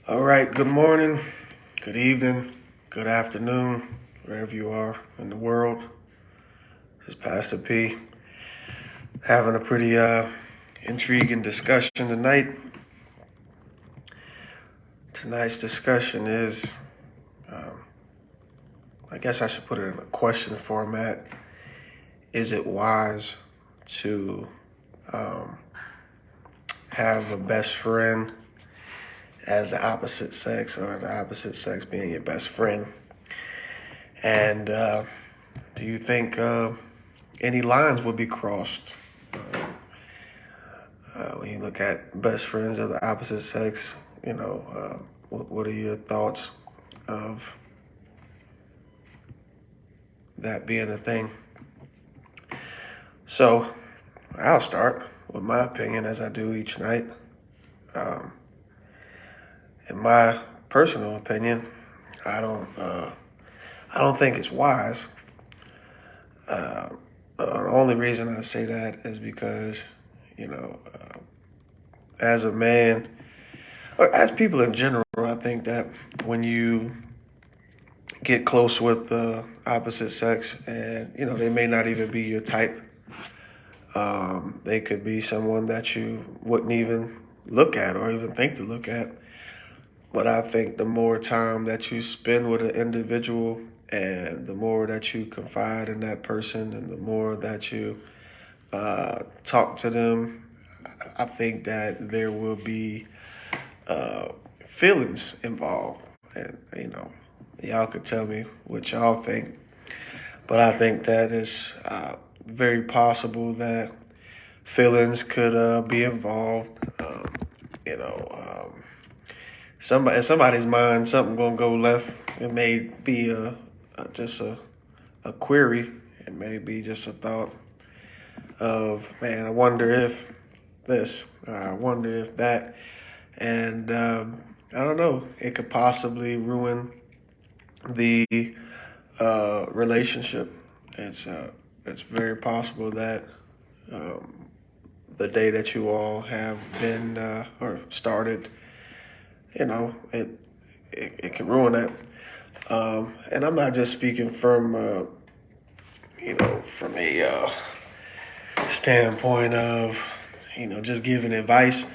All right, good morning, good evening, good afternoon, wherever you are in the world. This is Pastor P having a pretty intriguing discussion tonight. Tonight's discussion is, um, I guess I should put it in a question format. Is it wise to um, have a best friend as the opposite sex, or the opposite sex being your best friend? And do you think any lines will be crossed when you look at best friends of the opposite sex? What are your thoughts of that being a thing? So I'll start with my opinion, as I do each night. Um, in my personal opinion, I don't, I don't think it's wise. The only reason I say that is because, as a man, or as people in general, I think that when you get close with the opposite sex, and they may not even be your type. They could be someone that you wouldn't even look at or even think to look at. But I think the more time that you spend with an individual, and the more that you confide in that person, and the more that you talk to them, I think that there will be uh, feelings involved. And, y'all could tell me what y'all think. But I think that it's very possible that feelings could be involved. You know, in somebody's mind, something gonna go left. It may be just a query. It may be just a thought of, man, I wonder if this, I wonder if that, and I don't know. It could possibly ruin the relationship. It's very possible that um, the day that you all have been or started, it can ruin that. And I'm not just speaking from from a standpoint of just giving advice,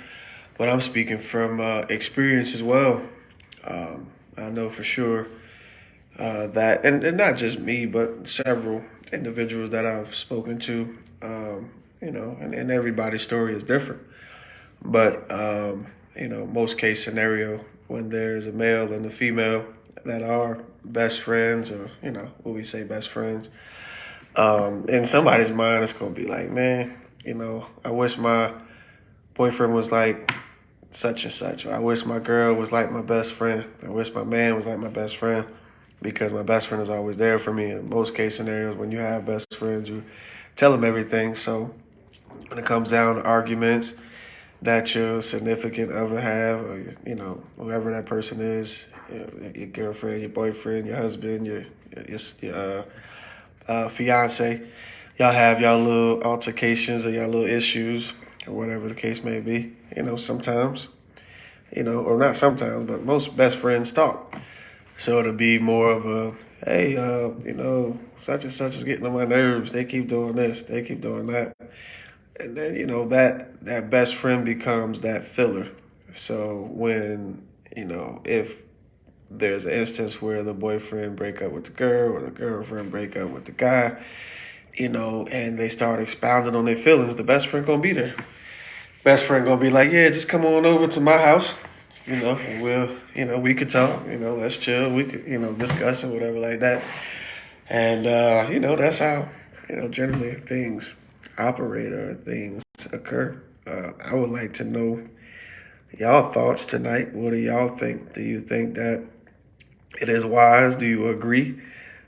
but I'm speaking from experience as well. I know for sure that, and not just me, but several individuals that I've spoken to, and everybody's story is different. But, most case scenario, when there's a male and a female that are best friends, or, what we say best friends, in somebody's mind, it's going to be like, man, I wish my boyfriend was like such and such. Or I wish my girl was like my best friend. I wish my man was like my best friend, because my best friend is always there for me. In most case scenarios, when you have best friends, you tell them everything. So when it comes down to arguments that your significant other have, or whoever that person is, your girlfriend, your boyfriend, your husband, your fiance, y'all have y'all little altercations or y'all little issues, or whatever the case may be. Sometimes, or not sometimes, but most best friends talk. So it'll be more of a, hey, such and such is getting on my nerves. They keep doing this, they keep doing that. And then, that best friend becomes that filler. So when, if there's an instance where the boyfriend break up with the girl, or the girlfriend break up with the guy, and they start expounding on their feelings, the best friend gonna be there. Best friend gonna be like, yeah, just come on over to my house. And we'll, we could talk. Let's chill. We could, discuss it, whatever like that. And that's how, generally things operate, or things occur. I would like to know y'all thoughts tonight. What do y'all think? Do you think that it is wise? Do you agree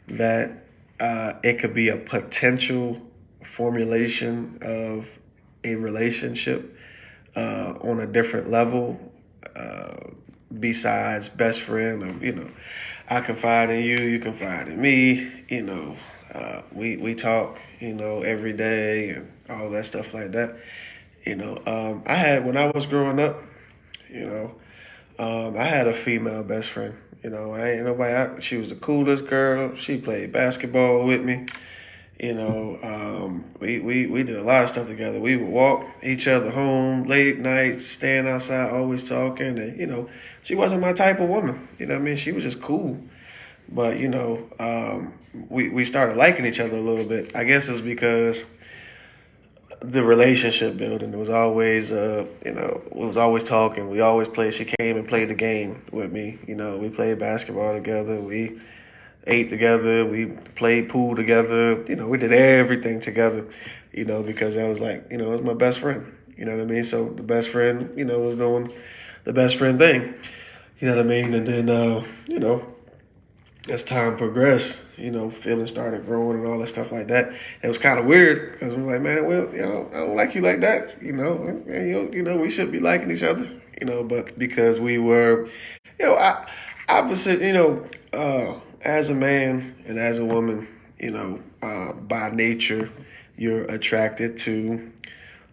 that it could be a potential formulation of a relationship on a different level, besides best friend? Of, I confide in you, you confide in me. We talk, every day, and all that stuff like that. I had, when I was growing up, you know, I had a female best friend. I ain't nobody. She was the coolest girl. She played basketball with me. We did a lot of stuff together. We would walk each other home late night, stand outside, always talking. And she wasn't my type of woman. You know what I mean? She was just cool. But we started liking each other a little bit. I guess it's because the relationship building. It was always, we was always talking. We always played. She came and played the game with me. We played basketball together. We ate together. We played pool together. We did everything together. Because I was like, it was my best friend. You know what I mean? So the best friend, was doing the best friend thing. You know what I mean? And then, as time progressed, feelings started growing and all that stuff like that. It was kind of weird because I'm like, man, well, I don't like you like that. And, we should be liking each other. But because we were, opposite, as a man and as a woman, by nature, you're attracted to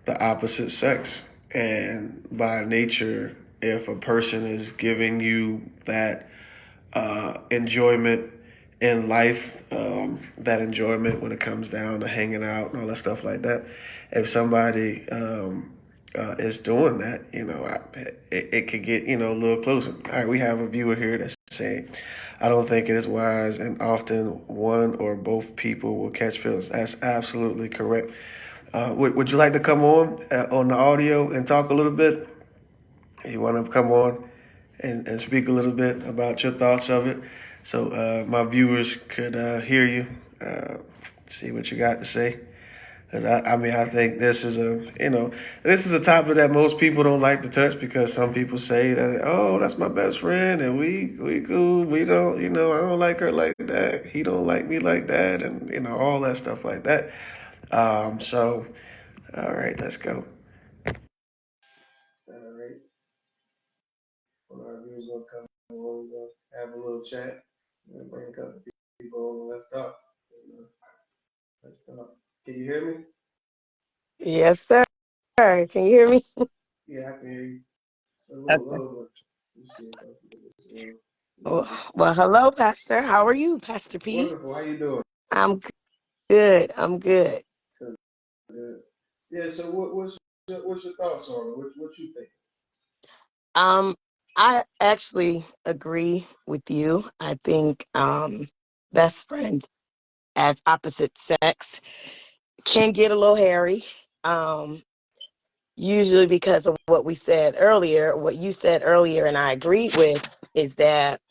the opposite sex. And by nature, if a person is giving you that enjoyment in life, that enjoyment when it comes down to hanging out and all that stuff like that. If somebody is doing that, it could get a little closer. All right, we have a viewer here that's saying, "I don't think it is wise, and often one or both people will catch feelings." That's absolutely correct. Would you like to come on the audio and talk a little bit? You want to come on and speak a little bit about your thoughts of it, so my viewers could hear you, see what you got to say. Because I think this is a topic that most people don't like to touch because some people say that, oh, that's my best friend and we cool. We don't, I don't like her like that. He don't like me like that, and all that stuff like that. So, all right, let's go. All right, well, our viewers will come on, we'll have a little chat, and bring a couple people over. Let's talk. You know, let's talk. Can you hear me? Yes, sir. Can you hear me? Yeah, I can hear you. It's a little Okay. low, but you see if I can get this Well, easy. well, hello, Pastor. How are you, Pastor P? Wonderful. How you doing? I'm good. I'm good. Good. Good. Yeah. So, what's your thoughts on it? What you think? Um, I actually agree with you. I think best friends as opposite sex can get a little hairy. Um, Usually because of what we said earlier, what you said earlier, and I agreed with, is that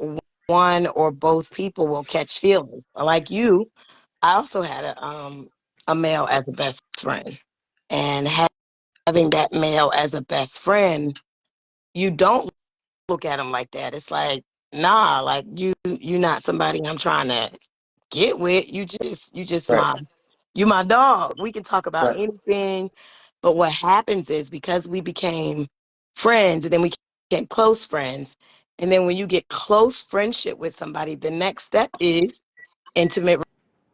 one or both people will catch feelings. Like you, I also had a male as a best friend, and having that male as a best friend, you don't look at him like that. It's like, nah, like you not somebody I'm trying to get with. You just Right. my dog. We can talk about Right. anything, but what happens is because we became friends and then we became close friends, and then when you get close friendship with somebody, the next step is intimate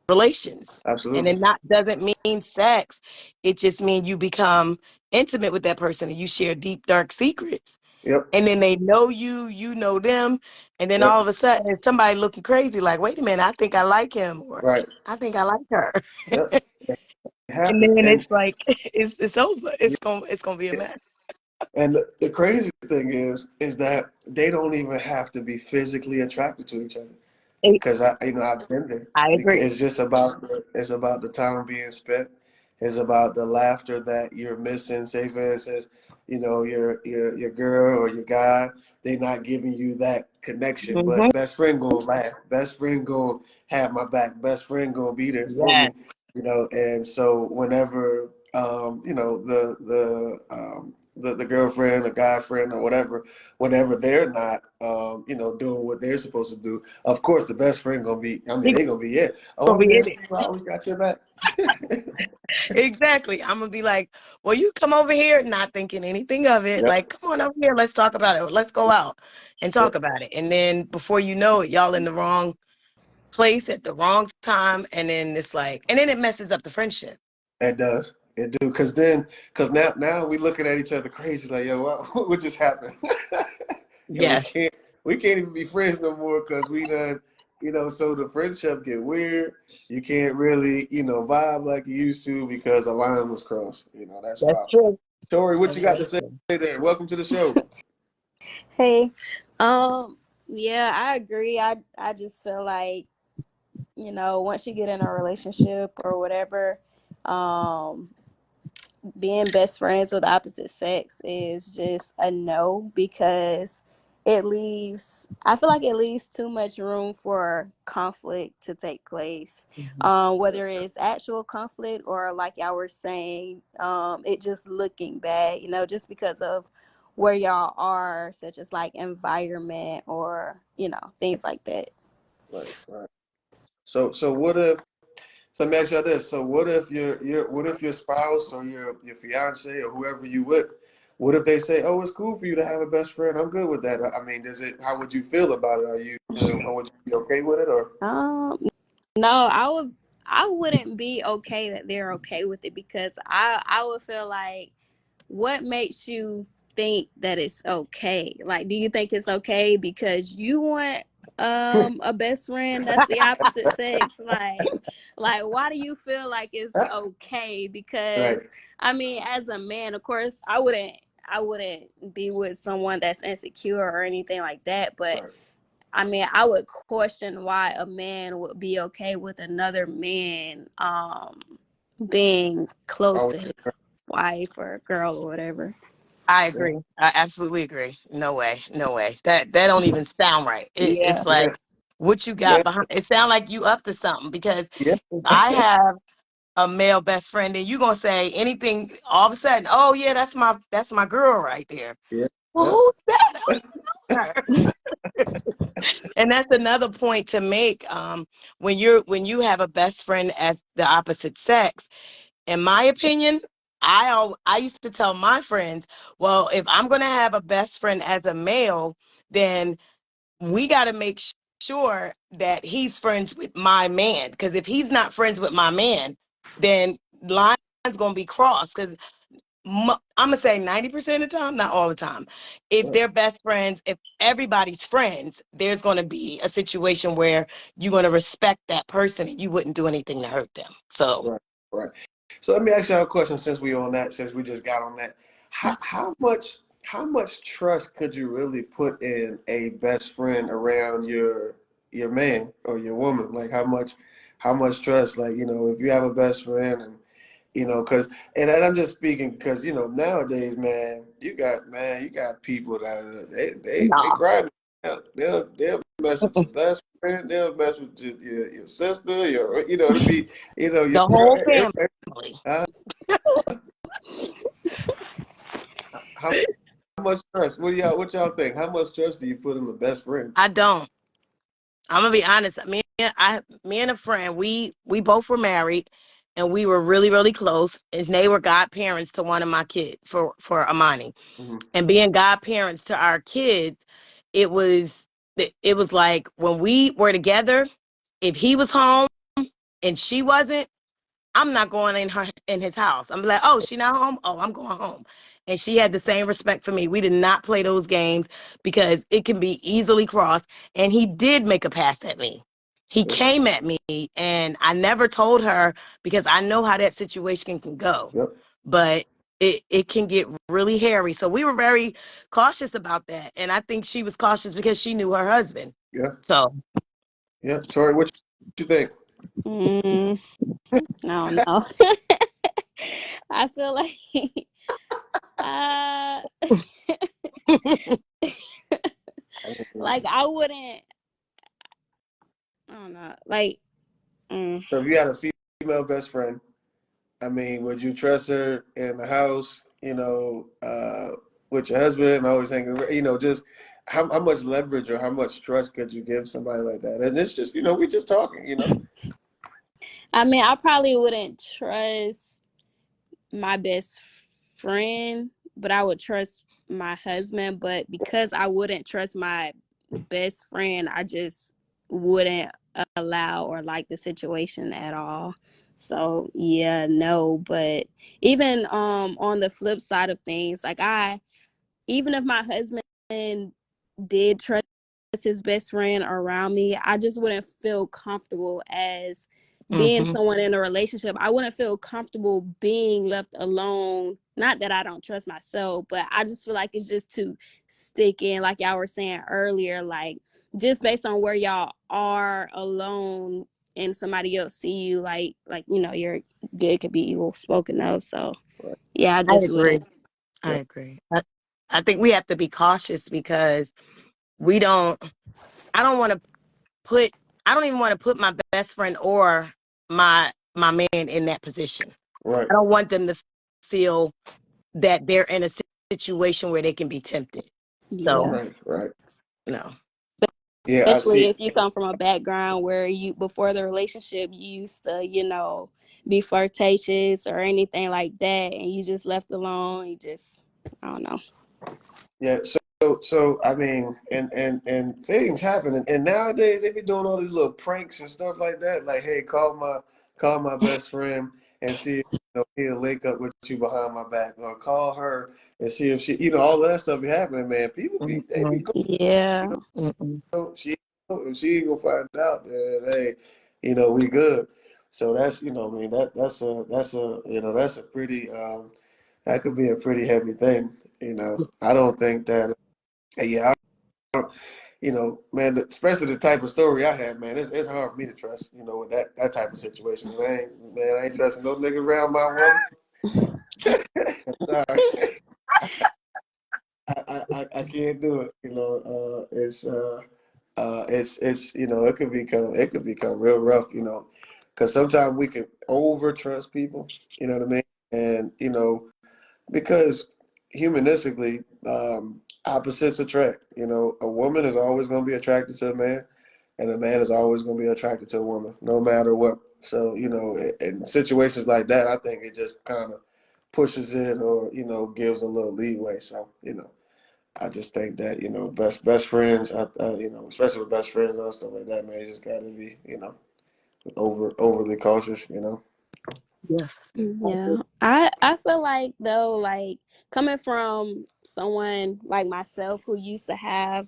relations. And Absolutely. it not doesn't mean sex. It just means you become intimate with that person and you share deep, dark secrets. Yep. And then they know you, you know them, and then all Yep. of a sudden it's somebody looking crazy, like, wait a minute, I think I like him, or Right. I think I like her. Yep. It And happens, then and it's like it's over. It's gonna be a mess. the crazy thing is that they don't even have to be physically attracted to each other. It- Because I've been there. I Because agree. it's about the time being spent. It's about the laughter that you're missing. Say for instance, your girl or your guy, they're not giving you that connection. Hmm. But best friend gonna laugh. Best friend gonna have my back. Best friend gonna be there for Yeah. me. And so whenever the girlfriend or guy friend or whatever, whenever they're not doing what they're supposed to do, of course the best friend gonna be. I mean, He they gonna be it. Oh, gonna I'm be here. in it. I always got your back. Exactly. I'm gonna be like, well, you come over here, not thinking anything of it. Yep. Like, come on over here, let's talk about it. Let's go out and talk Yep. about it. And then before you know it, y'all in the wrong place at the wrong time. And then it's like, and then it messes up the friendship. It does. It do. Because now we looking at each other crazy like, yo, what just happened? and Yes. we can't even be friends no more because we done, so the friendship get weird. You can't really, vibe like you used to because a line was crossed. That's That's wild. true. Tori, what That's you got very to say true. there? Welcome to the show. Hey, yeah, I agree. I just feel like, once you get in a relationship or whatever, um, being best friends with the opposite sex is just a no, because I feel like it leaves too much room for conflict to take place. Mhm. Whether it's actual conflict or, like y'all were saying, it just looking bad, just because of where y'all are, such as like environment or, things like that. Right, right. So what if? So let me ask you this. So what if your spouse or your fiance or whoever you with, what if they say, "Oh, it's cool for you to have a best friend. I'm good with that." I mean, does it? How would you feel about it? Are you, or would you be okay with it, or? Um, no, I wouldn't be okay that they're okay with it, because I would feel like, what makes you think that it's okay? Like, do you think it's okay because you want a best friend that's the opposite sex? Like why do you feel like it's okay? Right, Because I mean, as a man, of course, I wouldn't be with someone that's insecure or anything like that, but right. I mean, I would question why a man would be okay with another man being close Always, to his wife or girl or whatever. I yeah, agree. I absolutely agree. No way. No way. That don't even sound right. Yeah. It's yeah, like what you yeah, got behind. It sound like you up to something because yeah, if I have a male best friend and you gonna say anything all of a sudden, oh yeah, that's my girl right there. yeah, Well, yeah. who's that? Her. And that's another point to make. When you have a best friend as the opposite sex, in my opinion, I used to tell my friends, well, if I'm gonna have a best friend as a male, then we got to make sure that he's friends with my man. Because if he's not friends with my man, then lines gonna be crossed. Because I'm gonna say 90% of the time, not all the time. If Right, they're best friends, if everybody's friends, there's gonna be a situation where you're gonna respect that person and you wouldn't do anything to hurt them. So right, right. So let me ask y'all a question since we just got on that. How much trust could you really put in a best friend around your man or your woman? Like how much trust? Like, if you have a best friend and because I'm just speaking because nowadays, man, you got people that they no, cry. They'll mess with your best friend. They'll mess with your sister. To be your the whole uh, family. how much trust? What y'all think? How much trust do you put in the best friend? I don't. I'm gonna be honest. Me and a friend, we both were married, and we were really really close. And they were godparents to one of my kids for Amani, Hmm. and being godparents to our kids, it was it was like when we were together. If he was home and she wasn't, I'm not going in his house. I'm like, oh, she not home. Oh, I'm going home. And she had the same respect for me. We did not play those games because it can be easily crossed. And he did make a pass at me. He Yep. came at me, and I never told her because I know how that situation can go. Yep. But it can get really hairy. So we were very cautious about that. And I think she was cautious because she knew her husband. Yeah. So Yeah. Tori, what you think? Mm, I don't know. I feel like uh I mean, like I wouldn't, I don't know. Like, mm, so if you had a female best friend, I mean, would you trust her in the house, with your husband, always hanging, just how much leverage or how much trust could you give somebody like that? And it's just, we just talking. I mean, I probably wouldn't trust my best friend, but I would trust my husband. But because I wouldn't trust my best friend, I just wouldn't allow or like the situation at all. So yeah, no. But even on the flip side of things, like, I even if my husband did trust his best friend around me, I just wouldn't feel comfortable as being Mm-hmm. someone in a relationship. I wouldn't feel comfortable being left alone. Not that I don't trust myself, but I just feel like it's just too sticky. And like y'all were saying earlier, like just based on where y'all are alone and somebody else see you, like you know, your good could be evil spoken of. So Right. yeah, I I just agree. wouldn't. I Yeah. agree. I think we have to be cautious because we don't. I don't want to put. I don't even want to put my best friend or my man in that position. Right. I don't want them to feel that they're in a situation where they can be tempted. So Yeah. Right. Right. no. Yeah, I Especially see. if you come from a background where you before the relationship you used to, you know, be flirtatious or anything like that, and you just left alone. You just, I don't know. Yeah, so I mean, and things happen, and nowadays they be doing all these little pranks and stuff like that. Like, hey, call my best friend and see if he'll link up with you behind my back, or call her and see if she, all that stuff be happening, man. People they be Mm-mm. going, Yeah. Mm-mm. she if she ain't gonna find out, then hey, we good. So that's I mean that's a that's a pretty that could be a pretty heavy thing. I don't think that. Yeah, man, especially the type of story I had, man, it's hard for me to trust, with that type of situation. I ain't trusting no nigga around my woman. Sorry, I can't do it. It's it could become real rough, because sometimes we can over trust people. You know what I mean? And because humanistically, opposites attract. A woman is always going to be attracted to a man, and a man is always going to be attracted to a woman, no matter what. So, in situations like that, I think it just kind of pushes it, or gives a little leeway. So, I just think that best friends, especially with best friends and stuff like that, man, you just got to be overly cautious. Yes. Yeah. I feel like though, like coming from someone like myself who used to have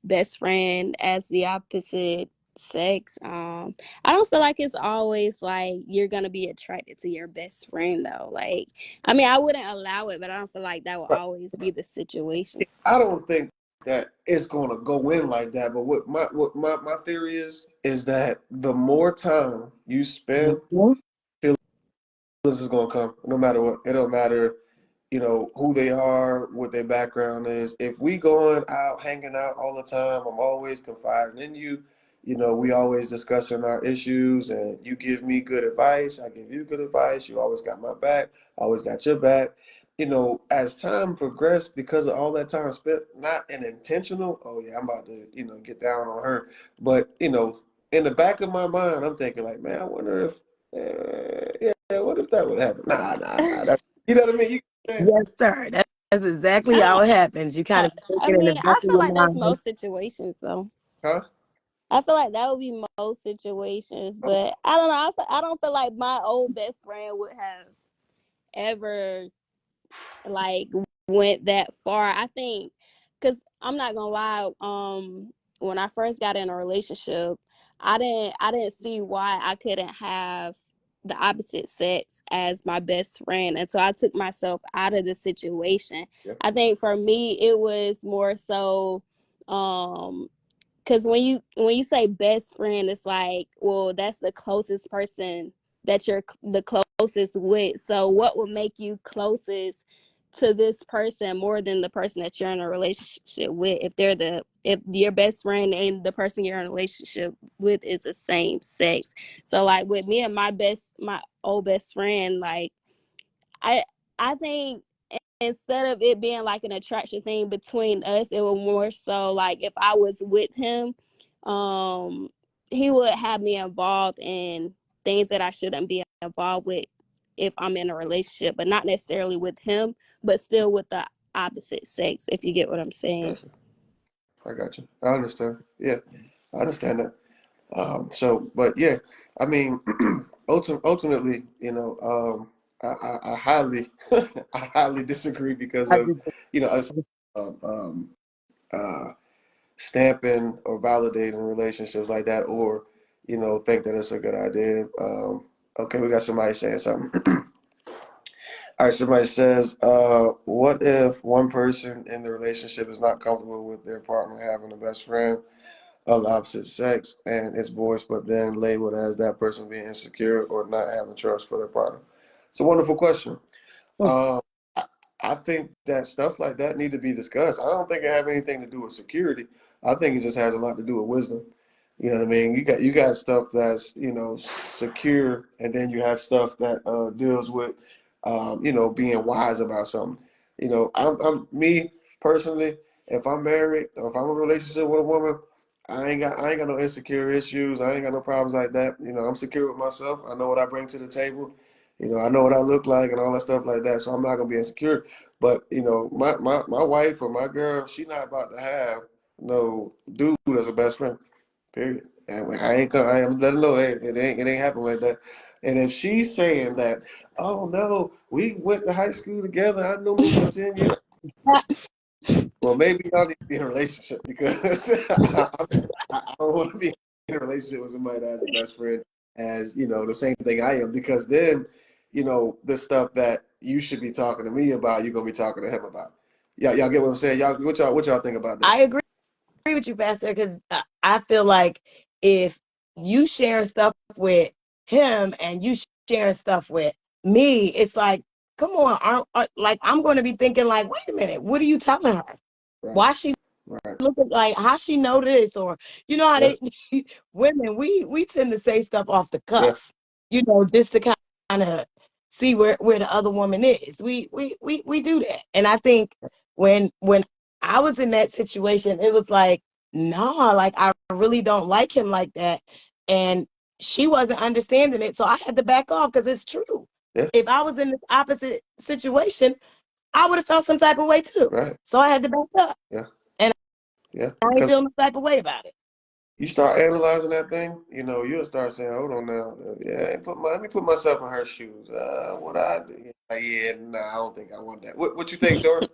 best friend as the opposite sex, I don't feel like it's always like you're gonna be attracted to your best friend though. Like, I mean, I wouldn't allow it, but I don't feel like that will always be the situation. I don't think that it's going to go in like that. But what my theory is that the more time you spend, Mhm. feelings is going to come no matter what. It don't matter, who they are, what their background is. If we going out, hanging out all the time, I'm always confiding in you. We always discussing our issues, and you give me good advice. I give you good advice. You always got my back. I always got your back. As time progressed, because of all that time spent, not an intentional, oh yeah, I'm about to, get down on her. But, in the back of my mind, I'm thinking like, man, I wonder if, yeah, what if that would happen? Nah. You know what I mean? You can Yes, sir. That's exactly I how don't. it happens. You kind of I think it in the mean, back I of feel your like that's mind. most situations though. huh? I feel like that would be most situations, Oh, but I don't know. I don't feel like my old best friend would have ever like went that far. I think because I'm not gonna lie, when I first got in a relationship, I didn't see why I couldn't have the opposite sex as my best friend, and so I took myself out of the situation. yeah, I think for me it was more so because when you say best friend, it's like, well, that's the closest person that you're the closest with. So what would make you closest to this person more than the person that you're in a relationship with? If your best friend and the person you're in a relationship with is the same sex. So like with me and my old best friend, like I I think instead of it being like an attraction thing between us, it was more so like if I was with him, um, he would have me involved in things that I shouldn't be involved with if I'm in a relationship, but not necessarily with him, but still with the opposite sex, if you get what I'm saying. gotcha. I got you. I understand. Yeah, I understand that. But yeah, I mean, ultimately, I highly, I highly disagree because I of, just, us, um, um, stamping or validating relationships like that, or think that it's a good idea. Okay, we got somebody saying something. All right, somebody says, what if one person in the relationship is not comfortable with their partner having a best friend of the opposite sex and it's voiced, but then labeled as that person being insecure or not having trust for their partner? It's a wonderful question. Um, I, I think that stuff like that need to be discussed. I don't think it have anything to do with security. I think it just has a lot to do with wisdom. You know what I mean? You got stuff that's secure, and then you have stuff that deals with being wise about something. I'm me personally. If I'm married or if I'm in a relationship with a woman, I ain't got no insecure issues. I ain't got no problems like that. I'm secure with myself. I know what I bring to the table. I know what I look like and all that stuff like that. So I'm not gonna be insecure. But my wife or my girl, she not about to have no dude as a best friend. Period. And I am letting know, hey, it ain't happen like that. And if she's saying that, oh no, we went to high school together. I knew him for 10 years. Well, maybe y'all need to be in a relationship because I don't want to be in a relationship with somebody that has a best friend as, the same thing I am, because then, the stuff that you should be talking to me about, you're gonna be talking to him about. Y'all get what I'm saying? What y'all think about that? I agree with you, Pastor, because I feel like if you share stuff with him and you sharing stuff with me, it's like, come on, like I'm going to be thinking like, wait a minute, what are you telling her? Right. Why she Right. look at like how she know this, or how Yeah. they women we tend to say stuff off the Yeah. cuff, just to kind of see where the other woman is. We do that, and I think when I was in that situation, it was like, nah, like I really don't like him like that, and she wasn't understanding it, so I had to back off because it's true. Yeah. If I was in this opposite situation, I would have felt some type of way too. Right. So I had to back up. Yeah. And Yeah. I ain't feeling the type of way about it. You start analyzing that thing, you'll start saying, "Hold on now, yeah, let me put myself in her shoes. What I do? Yeah, nah, I don't think I want that. What you think, Tori?"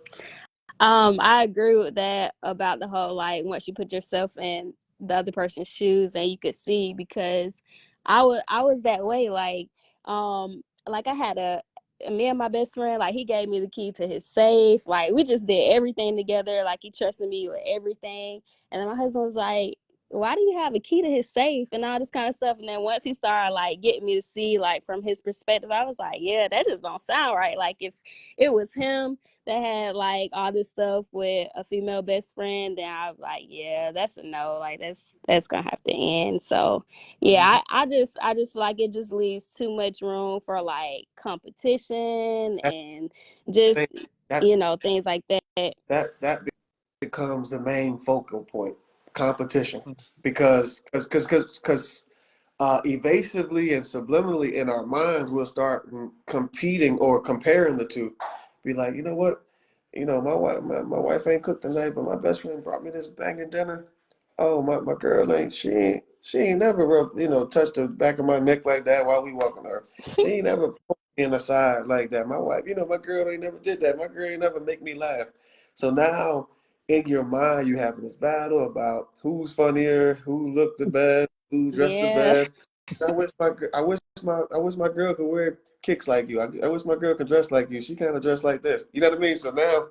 I agree with that about the whole, like, once you put yourself in the other person's shoes and you could see, because I was that way, like I had me and my best friend, like, he gave me the key to his safe, like we just did everything together, like he trusted me with everything. And then my husband was like, why do you have a key to his safe and all this kind of stuff? And then once he started like getting me to see, like, from his perspective, I was like, yeah, that just don't sound right. Like, if it was him that had like all this stuff with a female best friend, then I was like, yeah, that's a no. Like, that's gonna have to end. So yeah, I just feel like it just leaves too much room for like competition I and just think that things like that. that becomes the main focal point, competition, because evasively and subliminally in our minds, we'll start competing or comparing the two. Be like, you know what? My wife ain't cooked tonight, but my best friend brought me this banging dinner. Oh, my girl she ain't never touched the back of my neck like that while we walking her. She ain't never poked me in the side like that. My wife, my girl ain't never did that. My girl ain't never make me laugh. So now in your mind, you having this battle about who's funnier, who looked the best, who dressed the Yeah. best. I wish my girl could wear kicks like you. I wish my girl could dress like you. She kind of dressed like this. You know what I mean? So now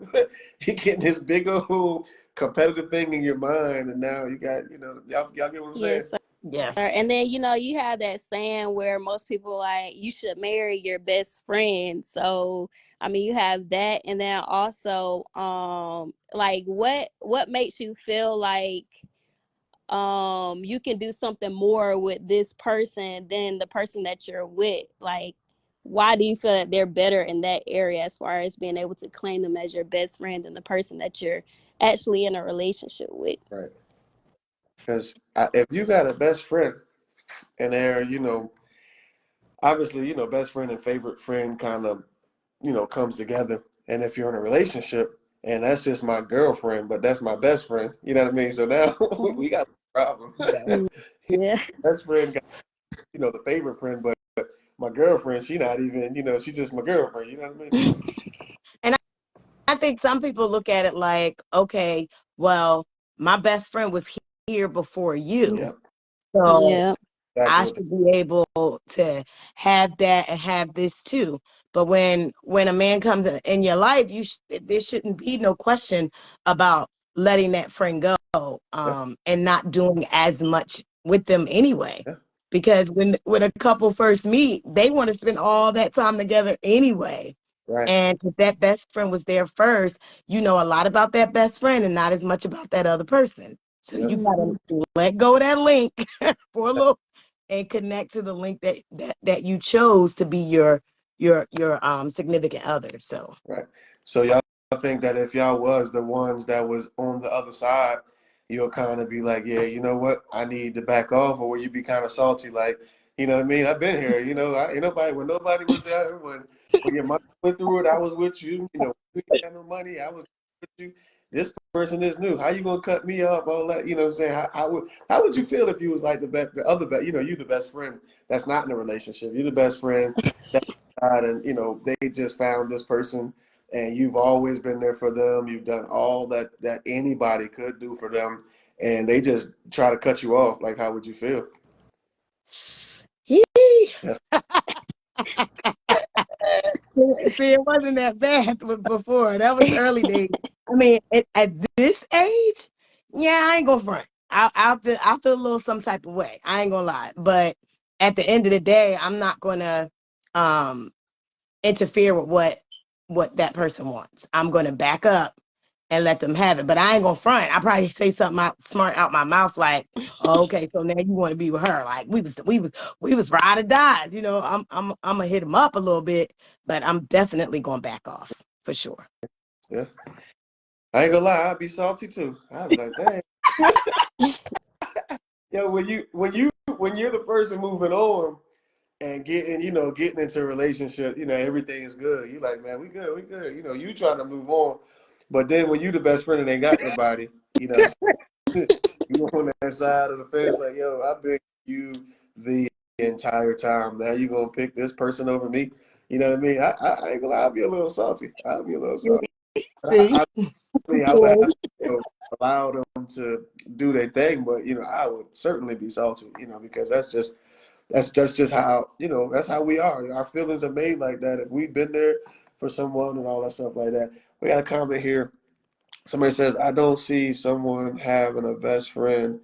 you getting this big old competitive thing in your mind, and now you got y'all get what I'm saying? Yes. Yes. And then you have that saying where most people like, you should marry your best friend. So I mean, you have that, and then also like, what makes you feel like you can do something more with this person than the person that you're with? Like, why do you feel that they're better in that area as far as being able to claim them as your best friend than the person that you're actually in a relationship with? Right. Because if you got a best friend and they're obviously best friend and favorite friend kind of comes together. And if you're in a relationship and that's just my girlfriend, but that's my best friend, you know what I mean? So now we got a problem. Yeah. Best friend got, the favorite friend, but my girlfriend, she not even, she just my girlfriend, you know what I mean? And I think some people look at it like, okay, well, my best friend was here before you. Yep. So Yeah. I Exactly. should be able to have that and have this too. But when a man comes in your life, there shouldn't be no question about letting that friend go, Yeah. and not doing as much with them anyway. Yeah. Because when a couple first meet, they want to spend all that time together anyway. Right. And if that best friend was there first, you know a lot about that best friend and not as much about that other person. So Yep. you gotta let go of that link for a little and connect to the link that you chose to be your significant other. So Right. So y'all think that if y'all was the ones that was on the other side, you'll kind of be like, yeah, you know what? I need to back off, or will you be kind of salty, like, you know what I mean? I've been here, ain't nobody when nobody was there when your mom went through it, I was with you. We didn't have no money, I was with you. This person is new. How you gonna cut me up? All that, you know what I'm saying? How would you feel if you was like the other best, you the best friend that's not in a relationship. You're the best friend and they just found this person and you've always been there for them. You've done all that anybody could do for them, and they just try to cut you off. Like, how would you feel? Yee. Yeah. See, it wasn't that bad before. That was early days. I mean, at this age, yeah, I ain't gonna front. I feel a little some type of way. I ain't gonna lie. But at the end of the day, I'm not gonna um interfere with what that person wants. I'm gonna back up and let them have it. But I ain't gonna front. I probably say something smart out my mouth like, oh, okay, so now you want to be with her. Like we was ride or die. I'm gonna hit him up a little bit, but I'm definitely gonna back off for sure. Yeah. I ain't gonna lie, I'd be salty too. I'd be like, dang. Yo, when you're the person moving on and getting into a relationship, everything is good. You like, man, we good, we good. You trying to move on. But then when you the best friend and ain't got nobody, you on that side of the fence, like, yo, I've been with you the entire time. Now you gonna pick this person over me? You know what I mean? I ain't gonna lie, I'll be a little salty. I'll be a little salty. See? I would have to allow them to do their thing, but I would certainly be salty, because that's just how that's how we are. Our feelings are made like that. If we've been there for someone and all that stuff like that. We got a comment here. Somebody says, I don't see someone having a best friend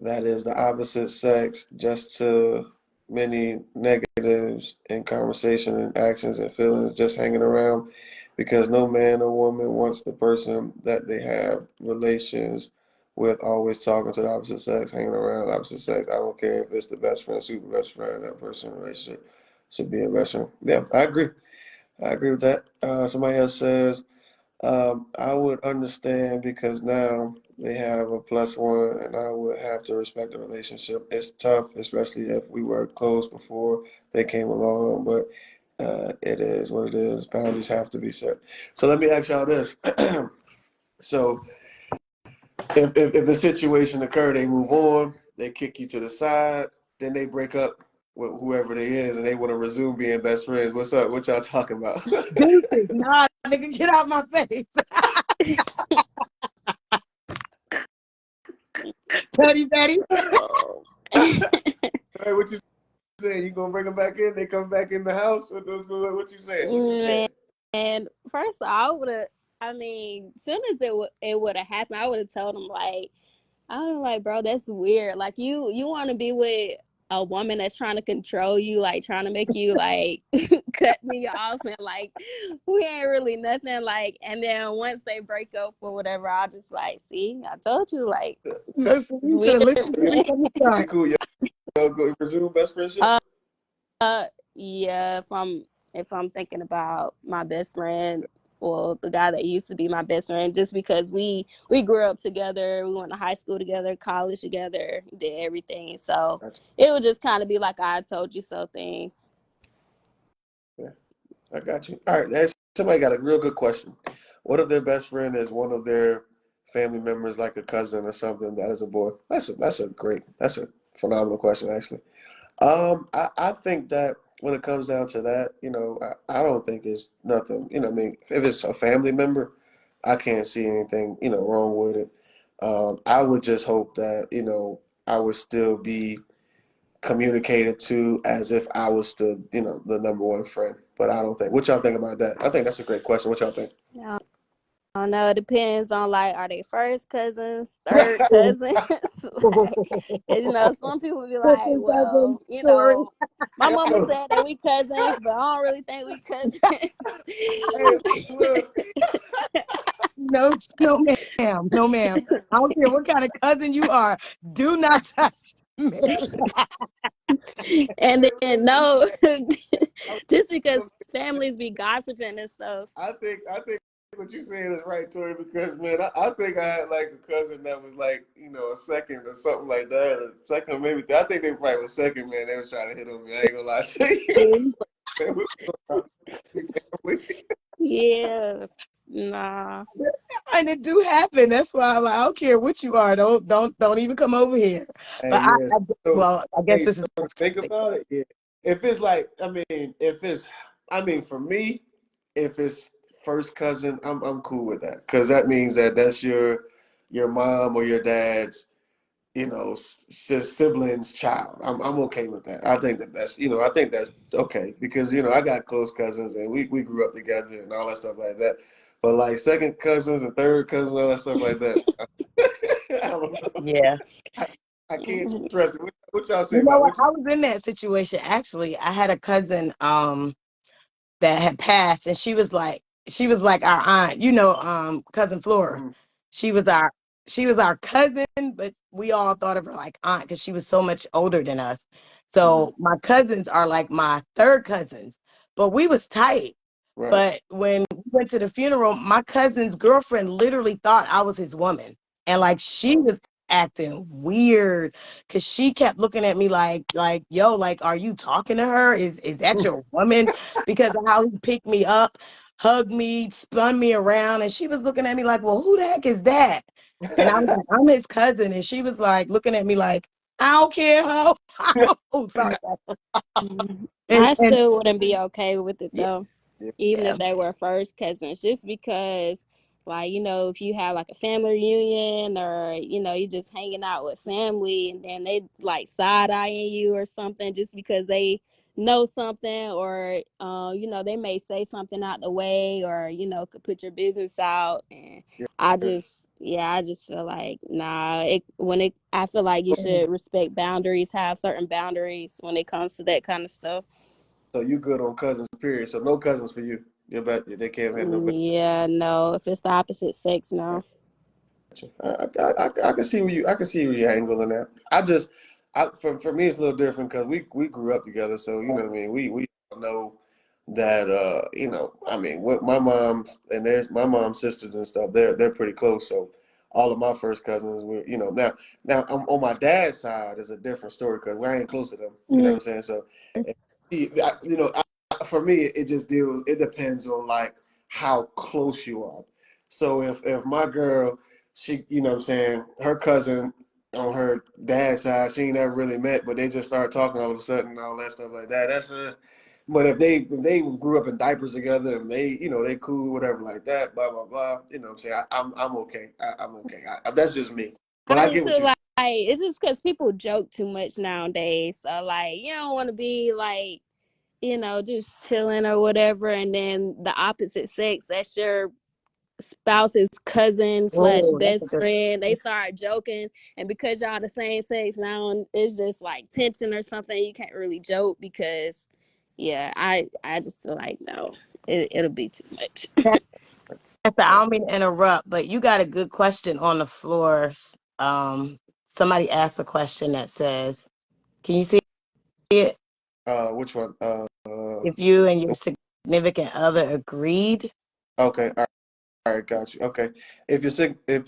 that is the opposite sex, just too many negatives in conversation and actions and feelings just hanging around because no man or woman wants the person that they have relations with always talking to the opposite sex, hanging around the opposite sex. I don't care if it's the best friend, super best friend, that person relationship should be a best friend. Yeah, I agree. I agree with that. Somebody else says, I would understand because now they have a plus one, and I would have to respect the relationship. It's tough, especially if we were close before they came along, but it is what it is. Boundaries have to be set. So let me ask y'all this. So if the situation occurred, they move on, they kick you to the side, then they break up with whoever they is, and they want to resume being best friends. What's up? What y'all talking about? Deuces, nah, nigga, get out my face. Teddy Betty. Oh. Hey, what you saying? You gonna bring them back in? They come back in the house? What you saying? What you saying? And first I would have, I mean, soon as it would have happened, I would have told him like, I was like, bro, that's weird. Like you want to be with a woman that's trying to control you, like trying to make you like cut me off, and like we ain't really nothing. Like, and then once they break up or whatever, I'll just like, see, I told you, like it's Listen, you should weird, have listened to me man. from the Be start. cool. Y'all go resume best friendship. Uh, yeah, if I'm thinking about my best friend, well, the guy that used to be my best friend, just because we grew up together, we went to high school together, college together, did everything. So Gotcha. it would just kind of be like I told you so thing. Yeah, I got you. All right, somebody got a real good question. What if their best friend is one of their family members, like a cousin or something, that is a boy? That's a phenomenal question, actually. I think that when it comes down to that, I don't think it's nothing. I mean, if it's a family member, I can't see anything, wrong with it. I would just hope that, I would still be communicated to as if I was still, the number one friend. But I don't think. What y'all think about that? I think that's a great question. What y'all think? I don't know. It depends on like, are they first cousins, third cousins? Like, and, some people be like, Different cousin well, story. my mama said that we cousins, but I don't really think we cousins. Hey, look. No, no, ma'am. No, ma'am. I don't care what kind of cousin you are. Do not touch me. And Hey, then listen, no, I'm just because families be gossiping and stuff. I think what you're saying is right, Tori, because man, I think I had like a cousin that was like, a second or something like that. A second, maybe I think they probably was second, man. They was trying to hit on me. I ain't gonna lie to you. Man, what's going on, family? Yeah, nah. And it do happen. That's why I'm like, I don't care what you are. Don't even come over here. Hey, But yeah. So, well, I guess hey, this is so think about it. Yeah. If it's like, for me, if it's first cousin, I'm cool with that because that means that that's your mom or your dad's, sibling's child. I'm okay with that. I think that I think that's okay because I got close cousins and we grew up together and all that stuff like that. But like second cousins and third cousins, all that stuff like that, I don't know. yeah. I can't trust it. What y'all say You know about what? what? I was in that situation actually. I had a cousin that had passed, and she was like our aunt, cousin Flora. Mhm, She was our she was our cousin, but we all thought of her like aunt because she was so much older than us. mhm. So my cousins are like my third cousins, but we was tight. Right. But when we went to the funeral, my cousin's girlfriend literally thought I was his woman. And like she was acting weird because she kept looking at me like, yo, like, are you talking to her? Is that your woman? Because of how he picked me up, hugged me, spun me around, and she was looking at me like, well, who the heck is that? And I was like, I'm his cousin. And she was like looking at me like, I don't care how. Oh, sorry. And I still wouldn't be okay with it yeah, though, even yeah. if they were first cousins, just because, like, if you have like a family reunion or, you just hanging out with family and then they like side eyeing you or something just because they know something or, they may say something out the way or, could put your business out. And I Yeah. just, yeah, I just feel like, nah, I feel like you should respect boundaries, have certain boundaries when it comes to that kind of stuff. So you good on cousins, period. So no cousins for you. You bet they can't have no. Yeah, no. If it's the opposite sex, no. I can see where you're angling at. For me it's a little different because we grew up together, so you know what I mean. We know that I mean what my mom's and there's my mom's sisters and stuff. They're pretty close. So all of my first cousins were now on my dad's side is a different story because we ain't close to them. You know Mm. what I'm saying? So for me it just deals. It depends on like how close you are. So if my girl she, what I'm saying, her cousin on her dad's side, she ain't never really met, but they just start talking all of a sudden and all that stuff like that. That's but if they grew up in diapers together and they cool, whatever like that, blah blah blah. You know what I'm saying? I'm okay. I'm okay. That's just me. But I I get just what feel you. like it's just because people joke too much nowadays. So like you don't want to be like just chilling or whatever, and then the opposite sex, that's your spouse's cousin slash Oh, that's a best good. friend. They start joking, and because y'all the same sex now, it's just like tension or something. You can't really joke because, yeah, I just feel like no, it'll be too much. I don't mean to interrupt, but you got a good question on the floor. Um, Somebody asked a question that says, "Can you see it? Which one? If you and your significant other agreed?" Okay. All right, got you. Okay. If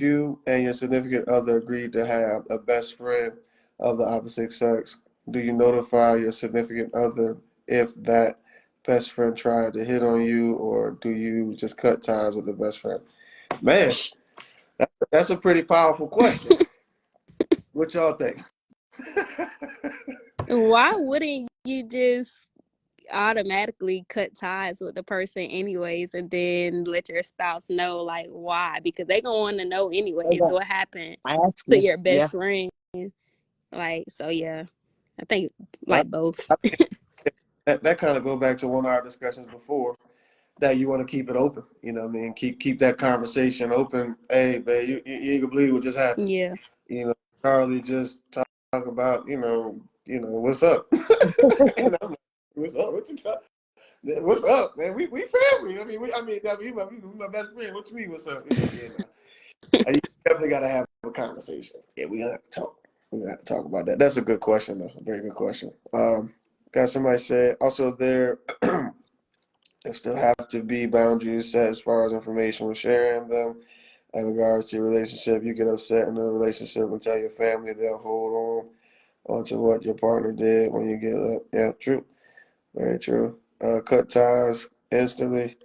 you and your significant other agreed to have a best friend of the opposite sex, do you notify your significant other if that best friend tried to hit on you, or do you just cut ties with the best friend? Man, that's a pretty powerful question. What y'all think? Why wouldn't you just? automatically cut ties with the person anyways, and then let your spouse know like why, because they gonna want to know anyways what happened I ask to you. your Yeah. best friend. Like, so yeah, I think I, like both. I think that kind of go back to one of our discussions before, that you want to keep it open. You know what I mean? Keep that conversation open. Hey, babe, you ain't gonna believe what just happened. Yeah. You know, Charlie just talk about, what's up? And I'm like, what's up? What you talk? What's up, man? We family. We my best friend. What you mean, what's up? Yeah, nah. You definitely gotta have a conversation. Yeah, we gonna have to talk. We gonna have to talk about that. That's a good question, though. A very good question. Got somebody said also there still have to be boundaries set as far as information when sharing them in regards to your relationship. You get upset in a relationship and tell your family, they'll hold on to what your partner did when you get up. Yeah, true. Very true. Cut ties instantly.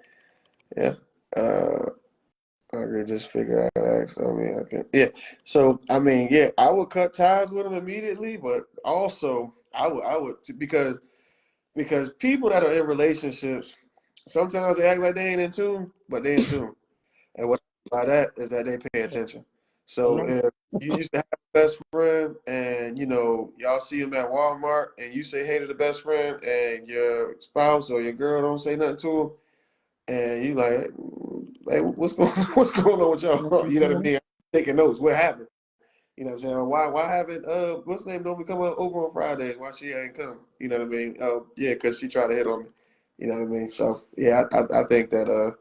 Yeah. I agree. Just figure out. I can. Yeah. So yeah, I would cut ties with them immediately, but also I would because people that are in relationships, sometimes they act like they ain't in tune, but they in tune. And what I mean by that is that they pay attention. So Amen. if you used to have a best friend and y'all see him at Walmart and you say hey to the best friend and your spouse or your girl don't say nothing to him and you like, hey, what's going on with y'all? You know what I Mhm. mean? Taking notes. What happened? You know what I'm saying? Why haven't what's the name don't we come over on Fridays? Why she ain't come? You know what I mean? Oh yeah, because she tried to hit on me. You know what I mean? So yeah, I think that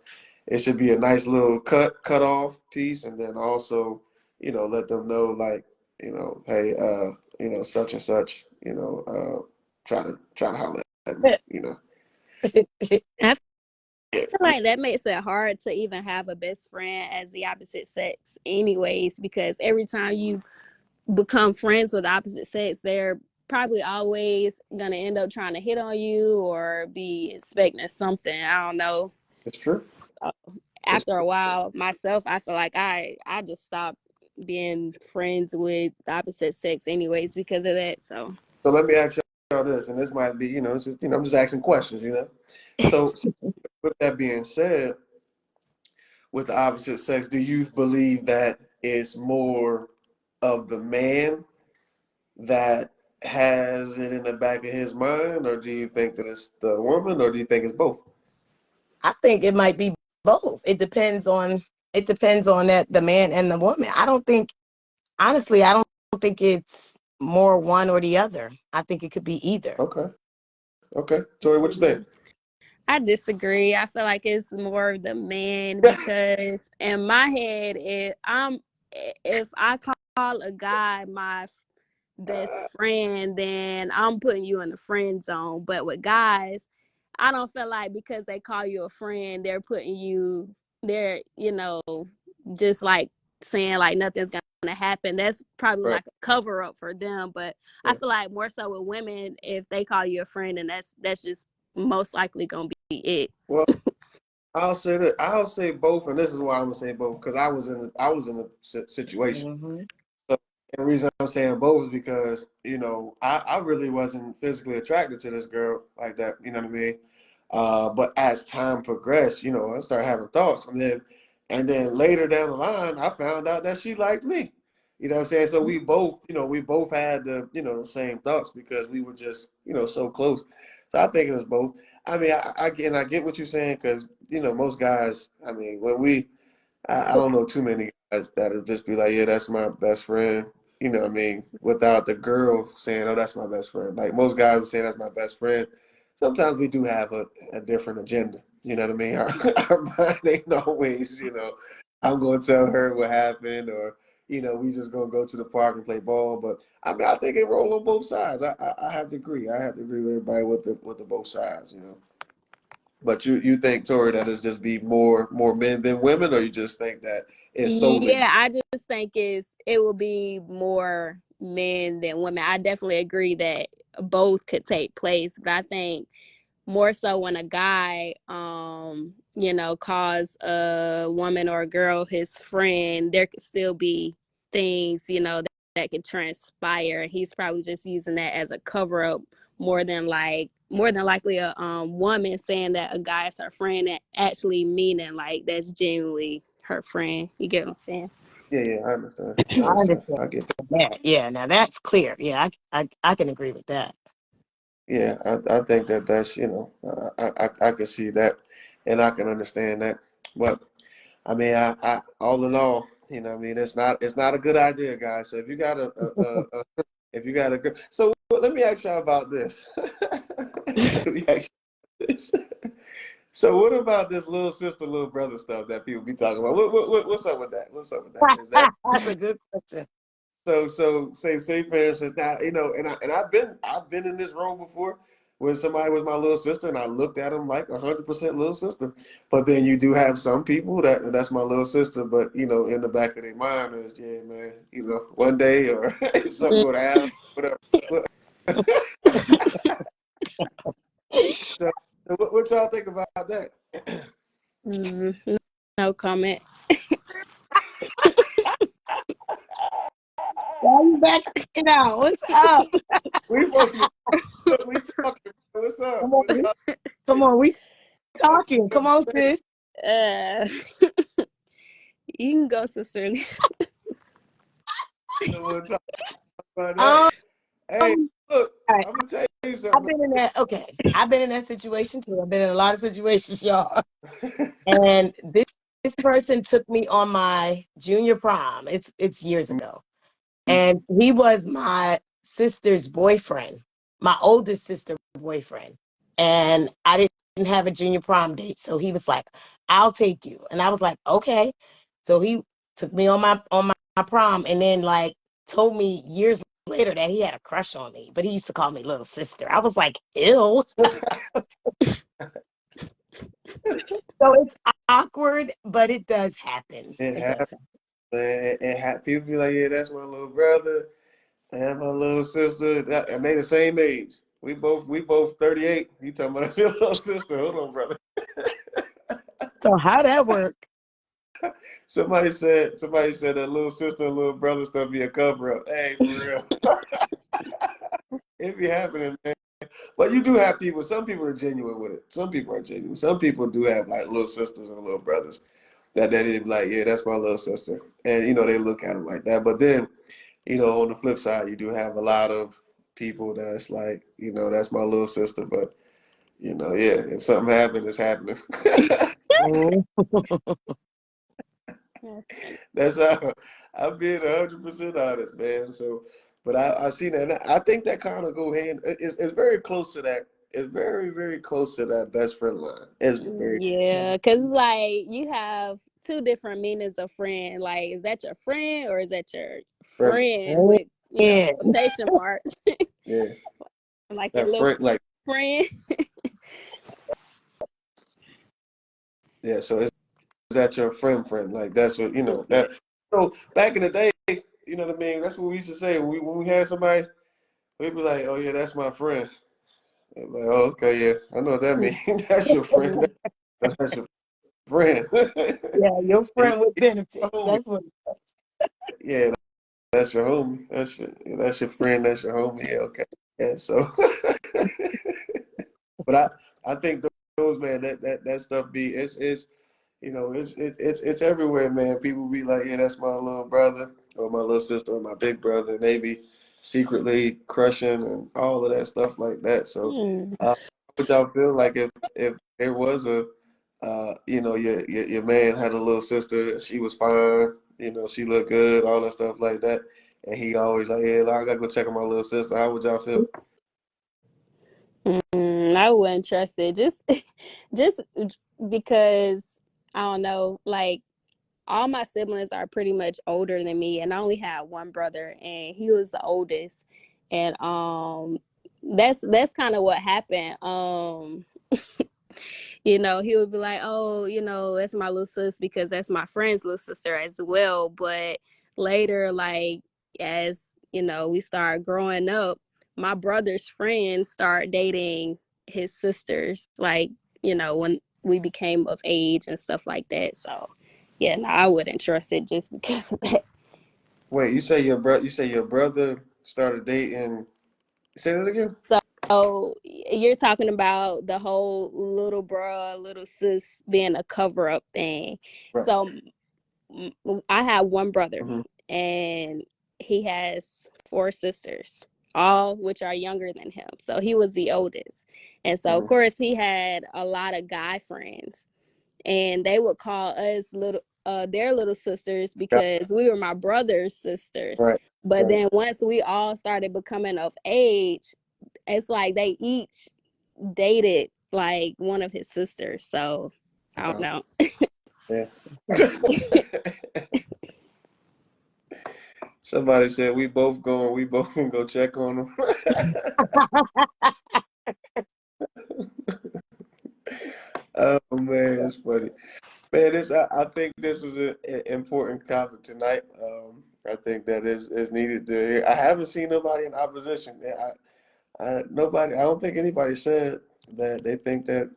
it should be a nice little cut off piece, and then also let them know like hey such and such try to holler at me. I Yeah, feel like that makes it hard to even have a best friend as the opposite sex anyways, because every time you become friends with the opposite sex, they're probably always gonna end up trying to hit on you or be expecting something. I don't know. it's true. So It's after a while, myself, I feel like I just stopped being friends with the opposite sex anyways because of that. So So let me ask y'all this, and this might be, I'm just asking questions. So with that being said, with the opposite sex, do you believe that it's more of the man that has it in the back of his mind, or do you think that it's the woman, or do you think it's both? I think it might be both. It depends on that the man and the woman. I don't think honestly, I don't think it's more one or the other. I think it could be either. Okay. Okay. Tori, what you think? I disagree. I feel like it's more of the man because in my head, if I call a guy my best friend, then I'm putting you in the friend zone. But with guys, I don't feel like because they call you a friend, they're putting you there, just like saying like nothing's gonna happen. That's probably Right. like a cover up for them. But I Right. feel like more so with women, if they call you a friend, and that's just most likely gonna be it. Well, I'll say that I'll say both, and this is why I'm gonna say both because I was in a situation. Hmm. So the reason I'm saying both is because, I really wasn't physically attracted to this girl like that, you know what I mean? But as time progressed, I started having thoughts. And then later down the line, I found out that she liked me. You know what I'm saying? So we both had the same thoughts because we were just, so close. So I think it was both. I mean, I get what you're saying because, most guys, I mean, I don't know too many guys that'll just be like, yeah, that's my best friend. You know what I mean? Without the girl saying, oh, that's my best friend. Like most guys will say that's my best friend. Sometimes we do have a different agenda. You know what I mean? Our mind ain't always, I'm going to tell her what happened or, we just going to go to the park and play ball. But I mean, I think it roll on both sides. I have to agree. I have to agree with everybody with the both sides. But you think, Tori, that it's just be more men than women, or you just think that it's solely? Yeah, I just think it will be more men than women. I definitely agree that both could take place, but I think more so when a guy calls a woman or a girl his friend, there could still be things that could transpire. He's probably just using that as a cover up more than likely a woman saying that a guy is her friend and actually meaning like that's genuinely her friend. You get what I'm saying? Yeah, I understand. I understand I get that. that. Yeah, now that's clear. Yeah, I can agree with that. Yeah, I think that that's, I can see that, and I can understand that. But I mean, I all in all, I mean, it's not a good idea, guys. So if you got if you got a good, so let me ask y'all about this. Let me ask you this. So what about this little sister, little brother stuff that people be talking about? What's up with that? What's up with that? Is that That's a good question. so say for instance now, and I've been in this role before when somebody was my little sister and I looked at them like 100% little sister. But then you do have some people that's my little sister, but in the back of their mind is, yeah, man, one day or something go to happen, whatever. So, what y'all think about that? No comment. Why you backing out? What's up? We supposed to we talking. What's up? Come on, come on, we talking. Come on, sis. Uh, you can go, sister. We'll talk about that. Hey, look, Right. I'm gonna tell you I've something. been in that. Okay, I've been in that situation too. I've been in a lot of situations, y'all. And this person took me on my junior prom. It's years ago, and he was my sister's boyfriend, my oldest sister boyfriend, and I didn't have a junior prom date, so he was like, "I'll take you," and I was like, "Okay." So he took me on my prom, and then like told me years later that he had a crush on me, but he used to call me little sister. I was like, "Ew." So it's awkward, but it does happen. It It does happened, happen. man. People be like, yeah, that's my little brother. And my little sister. And they the same age. We both 38. You talking about that's your little sister? Hold on, brother. So how that work? Somebody said that little sister and little brother stuff be a cover up. Hey, for real. It be happening, man. But you do have people. Some people are genuine with it. Some people are genuine. Some people do have like little sisters and little brothers that they be like, yeah, that's my little sister, and they look at them like that. But then, on the flip side, you do have a lot of people that's like, that's my little sister, but yeah, if something happened, it's happening. Mm. That's how I'm being 100% honest, man. So, but I see that. And I think that kind of go hand. It's very close to that. It's very, very close to that best friend line. It's very Yeah, because like you have two different meanings of friend. Like, is that your friend or is that your friend. friend with Yeah. quotation marks? Yeah, Like your that little friend, like friend. yeah. So is that your friend? Like that's what Mhm. that. Back in the day, you know what I mean. That's what we used to say when we had somebody. We'd be like, "Oh yeah, that's my friend." I'm like, "Oh okay, yeah, I know what that means. That's your friend. That's your friend." Yeah, your And friend with your benefits. homie. That's what. Yeah, that's your homie. That's your friend. That's your homie. Yeah, okay. Yeah. So, but I think those man that stuff be it's it's everywhere, man. People be like, yeah, that's my little brother or my little sister or my big brother, and they be secretly crushing and all of that stuff like that. So, Hmm. how would y'all feel like if there was your man had a little sister, she was fine, she looked good, all that stuff like that, and he always like, yeah, I gotta go check on my little sister. How would y'all feel? I wouldn't trust it. Just because I don't know. Like all my siblings are pretty much older than me, and I only had one brother, and he was the oldest. And that's kind of what happened. He would be like, oh, that's my little sis because that's my friend's little sister as well. But later, like, as, we start growing up, my brother's friends start dating his sisters, like, when we became of age and stuff like that. So, yeah, no, I wouldn't trust it just because of that. Wait, you say your brother started dating. Say that again. So you're talking about the whole little bruh, little sis being a cover up thing. Right. So I have one brother, Hmm. and he has four sisters, all which are younger than him. So he was the oldest. And so, of Hmm. course, he had a lot of guy friends, and they would call us their little sisters Yeah. because we were my brother's sisters. Right. But Right. then once we all started becoming of age, it's like they each dated like one of his sisters. So I don't Wow. know. Yeah. Somebody said we both going. We both can go check on them. Oh man, it's funny. Man, I think this was an important topic tonight. I think that is needed to hear. I haven't seen nobody in opposition. Nobody. I don't think anybody said that they think that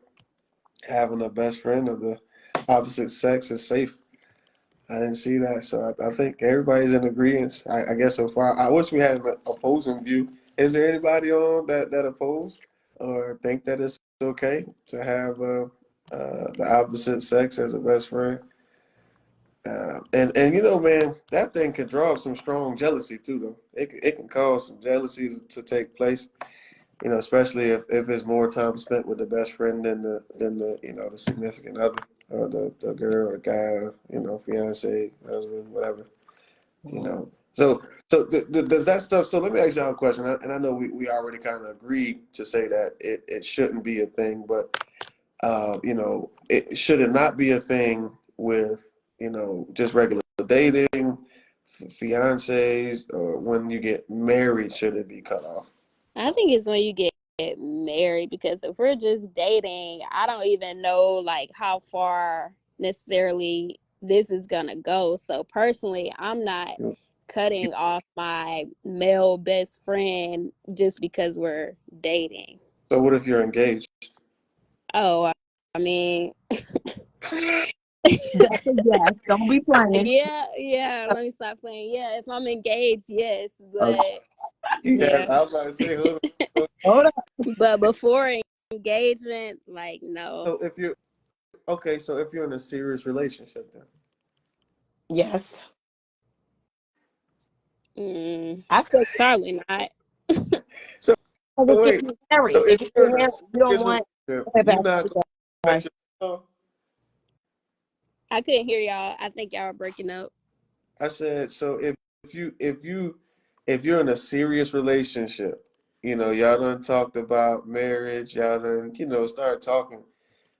having a best friend of the opposite sex is safe. I didn't see that, so I think everybody's in agreement. I guess so far. I wish we had an opposing view. Is there anybody on that oppose or think that it's okay to have the opposite sex as a best friend? And you know, man, that thing can draw up some strong jealousy too, though. It can cause some jealousy to take place. You know, especially if it's more time spent with the best friend than the the significant other or the girl or guy, fiance, husband, whatever. You know. So does that stuff? So let me ask y'all a question. And I know we already kind of agreed to say that it shouldn't be a thing, but should it not be a thing with just regular dating, fiancés, or when you get married, should it be cut off? I think it's when you get married, because if we're just dating, I don't even know like how far necessarily this is gonna go. So personally, I'm not cutting off my male best friend just because we're dating. So what if you're engaged? Oh, I mean, That's a yes. Don't be playing. yeah, let me stop playing. Yeah, if I'm engaged, yes, Uh, but yeah, yeah. I was about to say, hold on. Hold on. But before engagement, like no. So if you're okay, so if you're in a serious relationship, then Yes. Mm, I said probably not. so it can wait, be married. so It if can be you're in a married. You don't serious want. relationship, Okay, you're back not to gonna that. let your I couldn't hear y'all. I think y'all were breaking up. I said, so if you're in a serious relationship, y'all done talked about marriage, y'all done, start talking,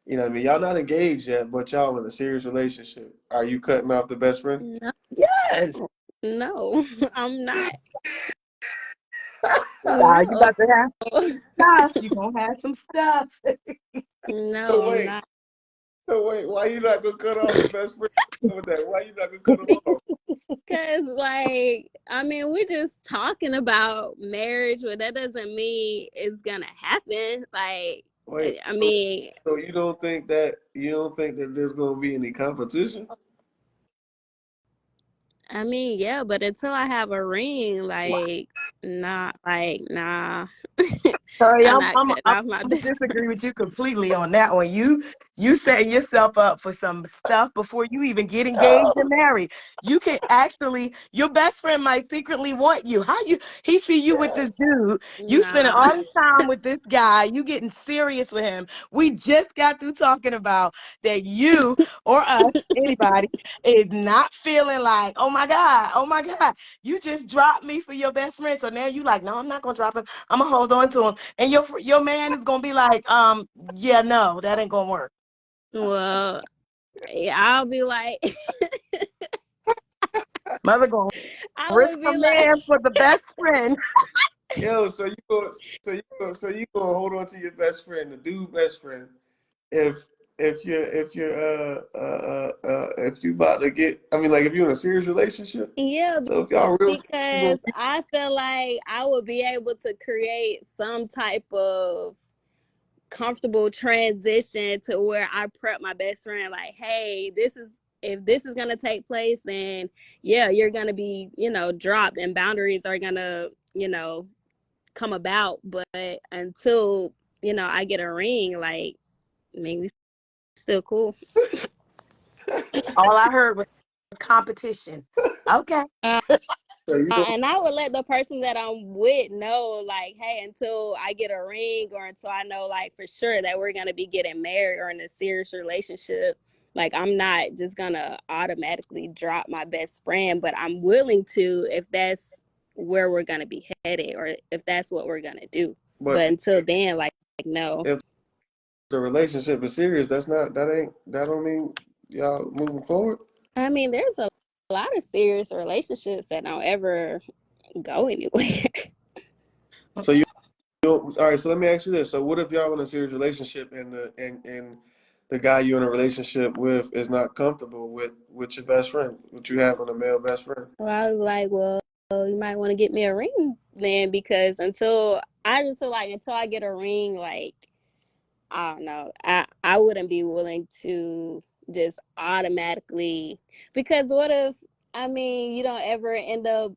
you know what I mean? Y'all not engaged yet, but y'all in a serious relationship. Are you cutting off the best friend? No, Yes. no, I'm not. You No, about to have stuff. You gonna have some stuff. So no, I'm wait, not. so wait, why you not gonna cut off the best friend with that? Why you not gonna cut him off? Cause like, I mean, we're just talking about marriage, but that doesn't mean it's gonna happen. Like, Wait, I mean, so you don't think that there's gonna be any competition? yeah, but until I have a ring, nah. Sorry, I'm I'm not I'm cutting I'm off my gonna best. disagree with you completely on that one. You setting yourself up for some stuff before you even get engaged and married. You can actually your best friend might secretly want you. How he see you with this dude. You spending Nah. all this time with this guy. You getting serious with him. We just got through talking about that you or us, anybody, is not feeling like, oh my God, you just dropped me for your best friend. So now you like, no, I'm not gonna drop him. I'm gonna hold on to him. And your man is gonna be like, yeah, no, that ain't gonna work. Well, yeah, I'll be like, Mother gonna I risk would a be like, man for the best friend. Yo, so you gonna hold on to your best friend, the dude best friend, if if you about to get, I mean, like if you're in a serious relationship. yeah, So if y'all real, you gonna because I feel like I would be able to create some type of comfortable transition to where I prep my best friend, like, hey, this is if this is going to take place, then yeah, you're going to be, dropped, and boundaries are going to, come about. But until, I get a ring, like, maybe still cool. All I heard was competition. Okay. So you don't, And I would let the person that I'm with know, like, hey, until I get a ring or until I know, like, for sure that we're going to be getting married or in a serious relationship, like, I'm not just going to automatically drop my best friend, but I'm willing to if that's where we're going to be headed or if that's what we're going to do. but But until then, like no. if the relationship is serious, that don't mean y'all moving forward. I mean, there's a lot of serious relationships that don't ever go anywhere. So all right. So let me ask you this. So what if y'all in a serious relationship and the guy you're in a relationship with is not comfortable with your best friend, what you have on a male best friend? Well, I was like, well, you might want to get me a ring then, because until I just feel like until I get a ring, like, I don't know, I wouldn't be willing to just automatically, because what if, I mean, you don't ever end up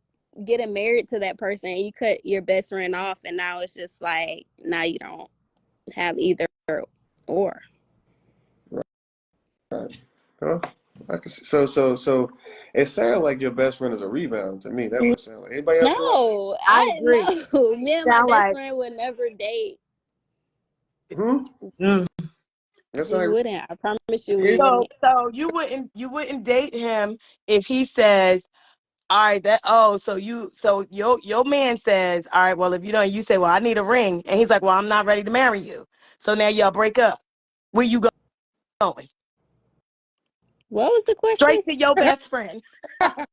getting married to that person and you cut your best friend off and now it's just like, now you don't have either or. Right. Well, I can see. So it sounds like your best friend is a rebound to me. That would sound like anybody else feel like No, I I agree. know. Me and my Sound best like friend would never date. that? Hmm? mm. That's We like wouldn't. I promise you, we it, wouldn't. So you wouldn't date him if he says, all right, so your man says, all right, well, if you don't, you say, well, I need a ring, and he's like, well, I'm not ready to marry you. So now y'all break up. Where you going? What was the question? Straight to your best friend. I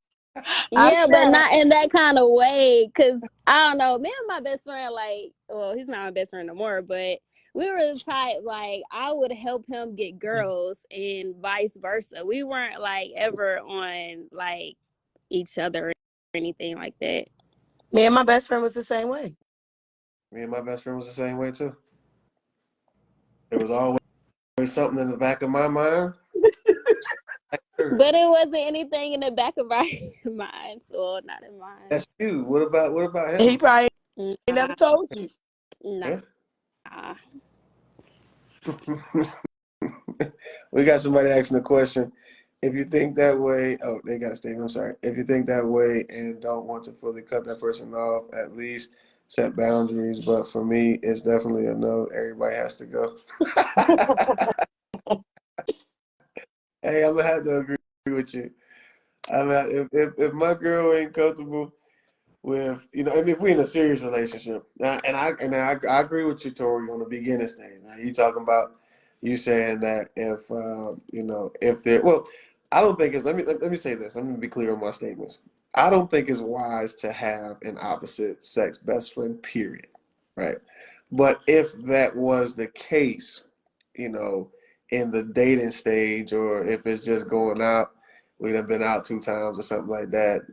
Yeah, but said, not in that kind of way. Cause I don't know, me and my best friend, like, well, he's not my best friend no more, but we were the type, like, I would help him get girls and vice versa. We weren't like ever on like each other or anything like that. me and my best friend was the same way. me and my best friend was the same way too. There was always something in the back of my mind. But it wasn't anything in the back of our minds, or not in mine. That's you. What about He him? probably Nah, never told you. nah. Yeah. We got somebody asking a question. If you think that way, oh, they got a statement. I'm sorry. If you think that way and don't want to fully cut that person off, at least set boundaries. But for me, it's definitely a no. Everybody has to go. Hey, I'm gonna have to agree with you. If my girl ain't comfortable with, I mean, if we're in a serious relationship, and I agree with you, Tori, on the beginning stage. Now you talking about you saying that if if they're well, I don't think it's. Let me say this. Let me be clear on my statements. I don't think it's wise to have an opposite sex best friend. Period. Right. But if that was the case, you know, in the dating stage, or if it's just going out, we'd have been out 2 times or something like that.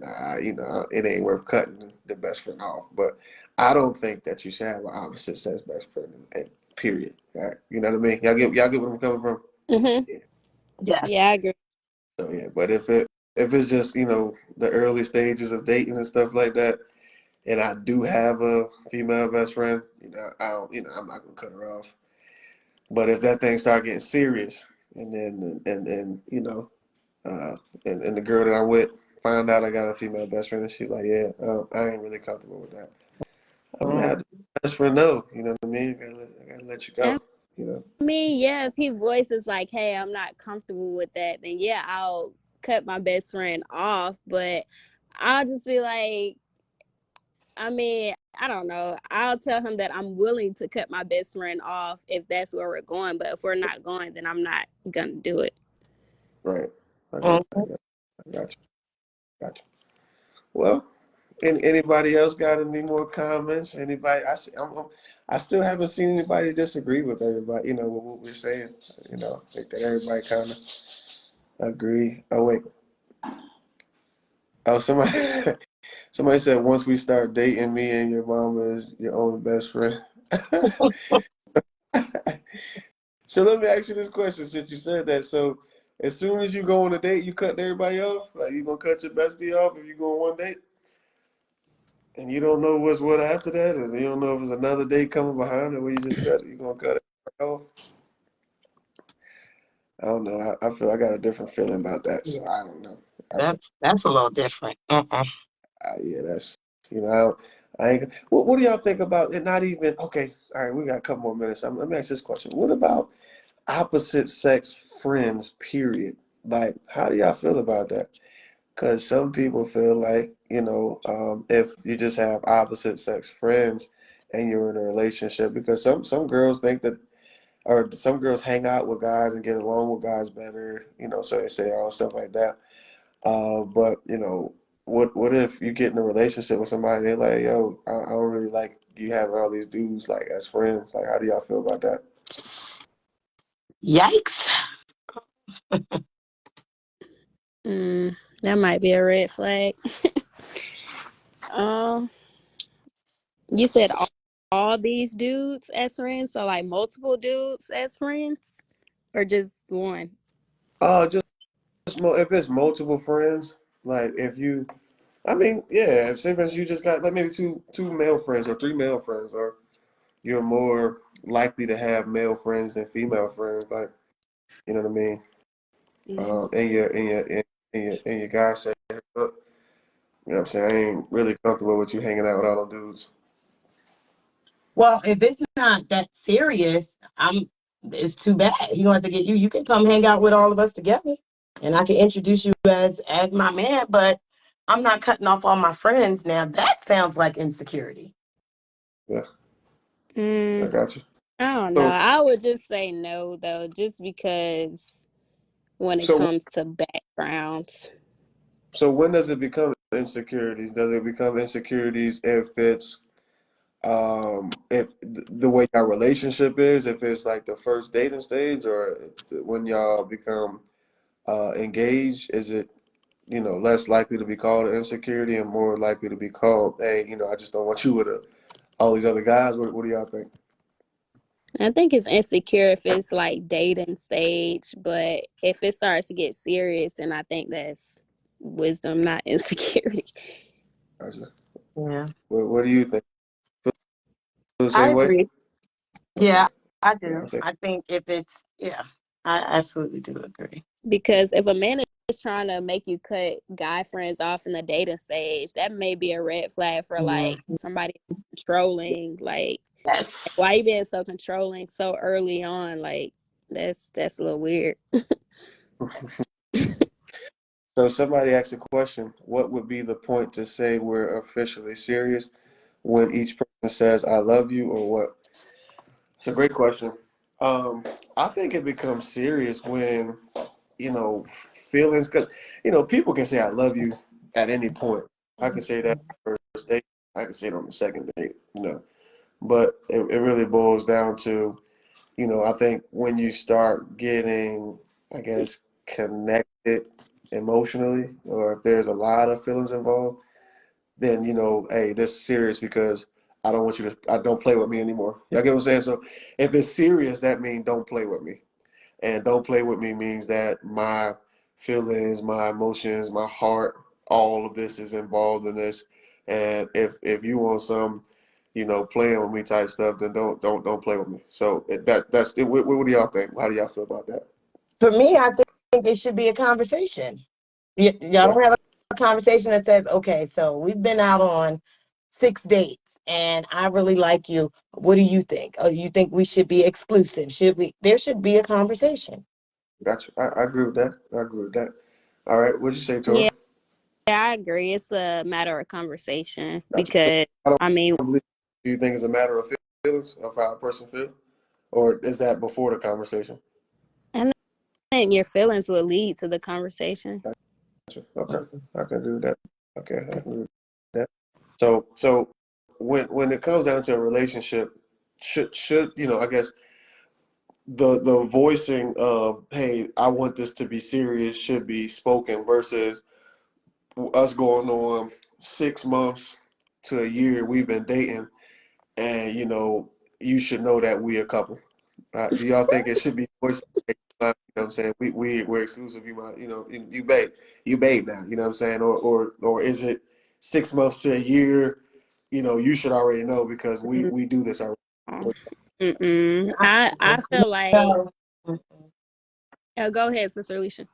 It ain't worth cutting the best friend off. But I don't think that you should have an opposite sex best friend. Period. Right? You know what I mean? Y'all get where I'm coming from. Mm-hmm. Yeah. Yes. Yeah, I agree. So yeah. But if it's just the early stages of dating and stuff like that, and I do have a female best friend, I don't, I'm not gonna cut her off. But if that thing start getting serious, and then uh, and the girl that I'm with find out I got a female best friend, and she's like, yeah, I ain't really comfortable with that. I'm gonna have Mm. to best friend know. You know what I mean? I gotta let you go. You know. I mean, yeah, if he voices like, hey, I'm not comfortable with that, then yeah, I'll cut my best friend off. But I'll just be like, I mean, I don't know. I'll tell him that I'm willing to cut my best friend off if that's where we're going. But if we're not going, then I'm not gonna do it. Right. I got. Mm. I got. I got you. Got you. Well, anybody else got any more comments? Anybody? I still haven't seen anybody disagree with everybody. With what we're saying. I think that everybody kind of agree. Oh wait. Oh, somebody said once we start dating, me and your mama is your only best friend. So let me ask you this question since you said that. So As soon as you go on a date, you cut everybody off. Like you gonna cut your bestie off if you go on one date, and you don't know what's what after that, and you don't know if there's another date coming behind it where you just cut. You gonna cut it off. I don't know. I feel I got a different feeling about that, so I don't know. That's a little different. Yeah, that's I ain't. What do y'all think about it? Not even okay. All right, we got a couple more minutes. Let me ask this question. What about opposite sex friends? Period. Like, how do y'all feel about that? Because some people feel like if you just have opposite sex friends and you're in a relationship, because some girls think that, or some girls hang out with guys and get along with guys better. So they say all stuff like that. But what if you get in a relationship with somebody, they're like, yo, I don't really like you having all these dudes like as friends. Like, how do y'all feel about that? Yikes. That might be a red flag. You said all these dudes as friends, so like multiple dudes as friends, or just one? Just if it's multiple friends, like if you, I mean, yeah, if say for instance you just got like maybe two male friends or three male friends, or you're more likely to have male friends than female friends, like you know what I mean? Yeah. And your guy said, look, you know what I'm saying? I ain't really comfortable with you hanging out with all them dudes. Well, if it's not that serious, it's too bad. You don't have to get you. You can come hang out with all of us together, and I can introduce you as my man. But I'm not cutting off all my friends. Now that sounds like insecurity. Yeah, I Mm, got you. I don't know. So, I would just say no though, just because when it so, comes to backgrounds. so when does it become insecurities? Does it become insecurities if it's if the way our relationship is, if it's like the first dating stage, or when y'all become engaged, is it less likely to be called an insecurity and more likely to be called, hey, I just don't want you with all these other guys? What do y'all think? I think it's insecure if it's like dating stage, but if it starts to get serious, then I think that's wisdom, not insecurity. Gotcha. Yeah, What do you think? Feel the I same way? agree. Okay. Yeah, I Yeah, do. I think I think if it's yeah, I absolutely do agree. Because if a man is trying to make you cut guy friends off in the dating stage, that may be a red flag for Mm, like somebody controlling. Like yes. why you being so controlling so early on? Like that's a little weird. so. Somebody asked a question. What would be the point to say we're officially serious when each person says "I love you" or what? It's a great question. Um, I think it becomes serious when feelings, because people can say "I love you" at any point. I can say that on the first date. I can say it on the second date. But it really boils down to I think when you start getting, I guess, connected emotionally, or if there's a lot of feelings involved, then hey, this is serious because I don't play with me anymore. Y'all get what I'm saying? So if it's serious, that means don't play with me. And don't play with me means that my feelings, my emotions, my heart, all of this is involved in this. And if you want some, playing with me type stuff, then don't play with me. So that's it. What do y'all think? How do y'all feel about that? For me, I think it should be a conversation. Y'all Yeah, don't have a conversation that says, okay, so we've been out on 6 dates and I really like you. What do you think? Oh, you think we should be exclusive? Should we? There should be a conversation. gotcha. I agree with that. I agree with that. All right, what'd you say, Tori? Yeah, I agree. It's a matter of conversation Gotcha. because I don't I mean, believe. Do you think it's a matter of feelings of how a person feels, or is that before the conversation? I think your feelings will lead to the conversation. Gotcha. Okay, I can do that. Okay, I can do that. So when it comes down to a relationship, should I guess the voicing of, hey, I want this to be serious, should be spoken versus us going on 6 months to a year we've been dating, and you should know that we a couple. Do y'all think it should be voiced? know what I'm saying? We're exclusive. You might, you babe now. You know what I'm saying? Or is it 6 months to a year? You should already know because we do this already. I feel like No. go ahead, Sister Alicia.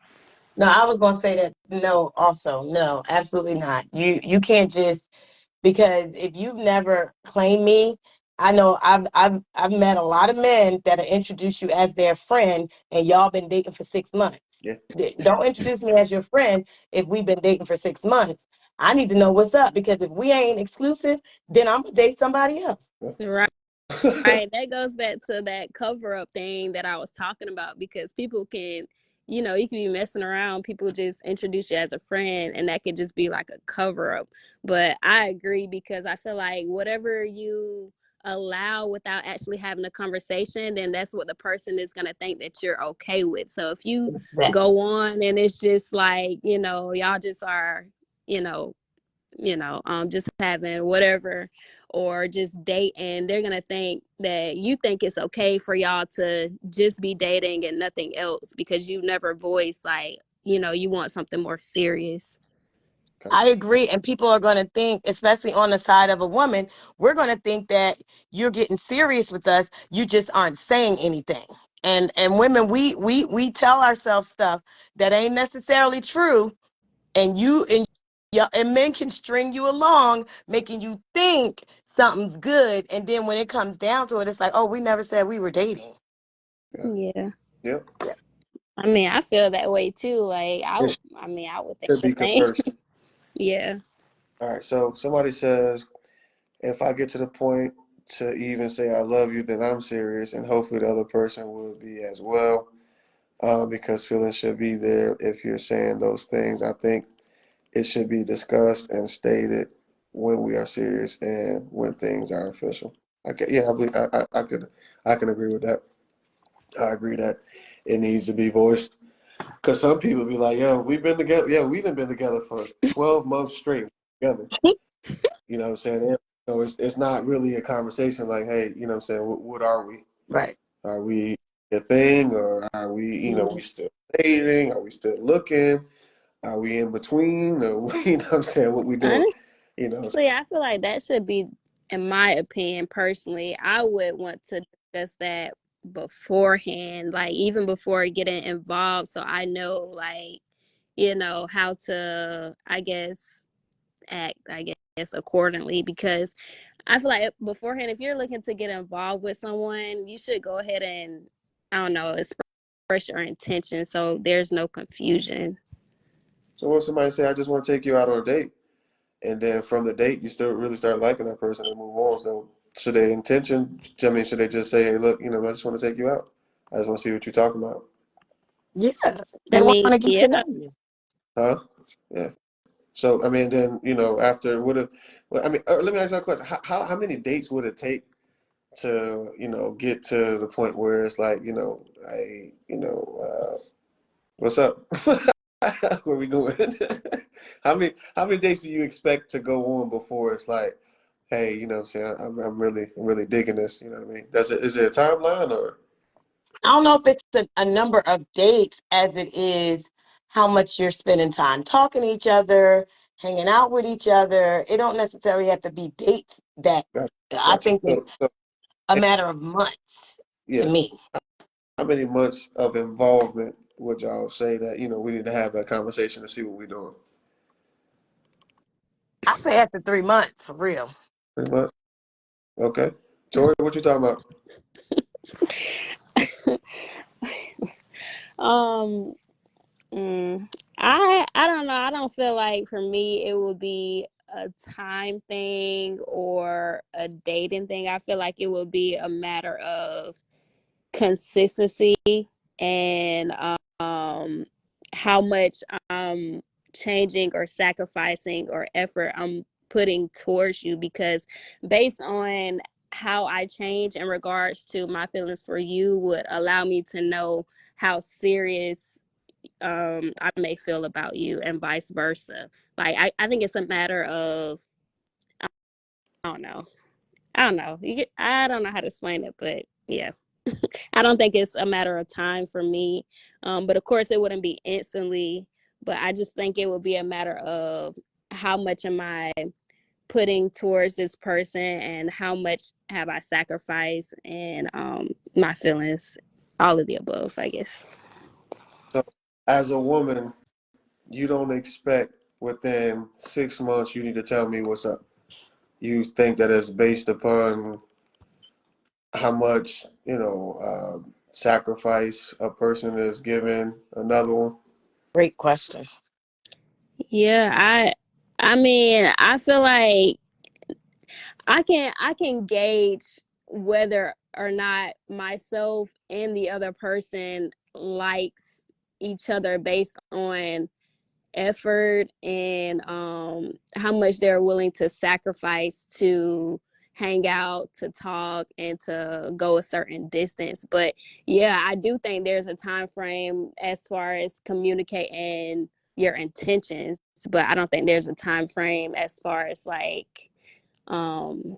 No, I was going to say that no, also, no, absolutely not. You can't just because if you've never claimed me, I know I've met a lot of men that introduce you as their friend, and y'all been dating for 6 months. Yeah. Don't introduce me as your friend if we've been dating for 6 months. I need to know what's up because if we ain't exclusive, then I'm gonna date somebody else. Right. Right. That goes back to that cover up thing that I was talking about because people can, you can be messing around. People just introduce you as a friend and that could just be like a cover up. But I agree because I feel like whatever you allow without actually having a conversation, then that's what the person is going to think that you're okay with. So if you go on and it's just like, y'all just are, you know, just having whatever or just dating, they're gonna think that you think it's okay for y'all to just be dating and nothing else because you never voiced like, you want something more serious. I agree. And people are going to think, especially on the side of a woman, we're going to think that you're getting serious with us. You just aren't saying anything. And women, we tell ourselves stuff that ain't necessarily true. And men can string you along, making you think something's good. And then when it comes down to it, it's like, oh, we never said we were dating. Yeah. Yep. I mean, I feel that way too. Like I would think Should the be same. conversed. Yeah. All right. So somebody says, if I get to the point to even say I love you, then I'm serious, and hopefully the other person will be as well. Because feelings should be there if you're saying those things. I think it should be discussed and stated when we are serious and when things are official. Yeah, I believe I can agree with that. I agree that it needs to be voiced because some people be like, "Yo, we've been together. Yeah, we've been together for 12 months straight together." You know what I'm saying? And, it's not really a conversation like, "Hey, you know what I'm saying? What are we? Right. Are we a thing, or are we? We still dating? Are we still looking? Are we in between? Or you know what I'm saying? What we doing? Honestly, I feel like that should be, in my opinion, personally, I would want to discuss that beforehand, like even before getting involved, so I know, like, how to, I guess, act, accordingly. Because I feel like beforehand, if you're looking to get involved with someone, you should go ahead and, I don't know, express your intention so there's no confusion. So when somebody say, "I just want to take you out on a date," and then from the date you still really start liking that person and move on. So should they intention? I mean, should they just say, "Hey, look, I just want to take you out. I just want to see what you're talking about." Yeah. I They want mean, to get to yeah. know you. Huh? Yeah. So I mean, then after would have, well, I mean, let me ask you a question. How many dates would it take to get to the point where it's like I what's up? Where we going? How many dates do you expect to go on before it's like, hey, what I'm saying, I'm really digging this. You know what I mean? Is it a timeline or? I don't know if it's a number of dates as it is how much you're spending time talking to each other, hanging out with each other. It don't necessarily have to be dates that I Gotcha. think it's So a matter of months to yes, me. how many months of involvement would y'all say that we need to have that conversation to see what we're doing? I say after 3 months, for real. 3 months. Okay. Tori, what you talking about? um I don't know. I don't feel like for me it would be a time thing or a dating thing. I feel like it would be a matter of consistency and how much I'm changing or sacrificing or effort I'm putting towards you. Because based on how I change in regards to my feelings for you would allow me to know how serious I may feel about you and vice versa. Like I think it's a matter of, I don't know. I don't know. I don't know how to explain it, but yeah. I don't think it's a matter of time for me. But of course, it wouldn't be instantly. But I just think it would be a matter of how much am I putting towards this person and how much have I sacrificed and my feelings, all of the above, I guess. So, as a woman, you don't expect within 6 months you need to tell me what's up. You think that it's based upon how much, sacrifice a person is giving another one. Great question. Yeah, I mean, I feel like I can gauge whether or not myself and the other person likes each other based on effort and how much they're willing to sacrifice to hang out, to talk, and to go a certain distance. But yeah, I do think there's a time frame as far as communicating your intentions, but I don't think there's a time frame as far as like um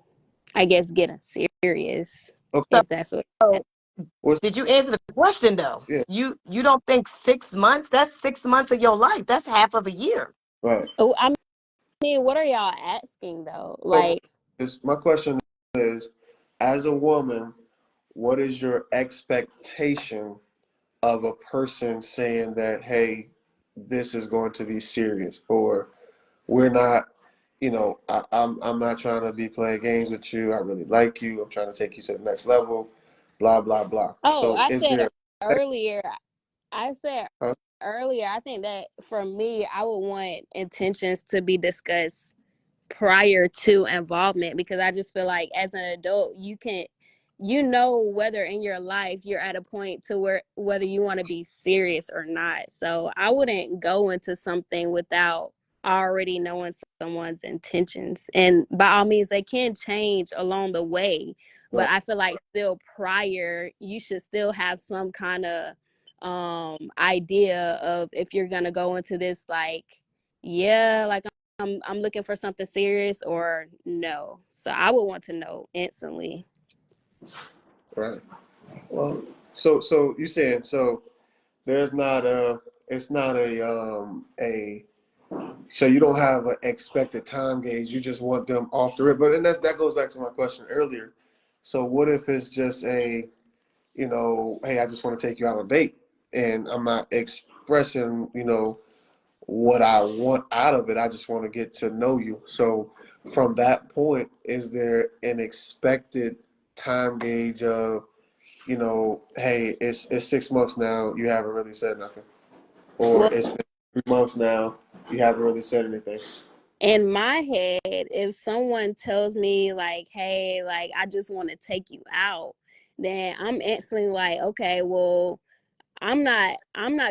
I guess getting serious, Okay. So if that's what. What's did you answer the question though? yeah, You don't think 6 months? That's 6 months of your life. That's half of a year. right. Oh, I mean, what are y'all asking though? So Like, my question is, as a woman, what is your expectation of a person saying that, hey, this is going to be serious, or we're not, I'm not trying to be playing games with you. I really like you. I'm trying to take you to the next level, blah, blah, blah. oh, So I is said there, earlier, I said huh? earlier, I think that for me, I would want intentions to be discussed prior to involvement because I just feel like as an adult, you know whether in your life you're at a point to where whether you want to be serious or not. So I wouldn't go into something without already knowing someone's intentions. And by all means, they can change along the way, but Right. I feel like still prior, you should still have some kind of idea of if you're gonna go into this like, yeah, like I'm looking for something serious or no. So I would want to know instantly. Right. Well, so you saying so there's not a it's not a so you don't have an expected time gauge. You just want them off the rip. But and that goes back to my question earlier. So what if it's just hey, I just want to take you out on a date, and I'm not expressing, what I want out of it. I just want to get to know you. So from that point, is there an expected time gauge of, hey, it's 6 months now, you haven't really said nothing, or Well, it's been 3 months now, you haven't really said anything. in my head, if someone tells me like, hey, like I just want to take you out, then I'm instantly like, okay, well, I'm not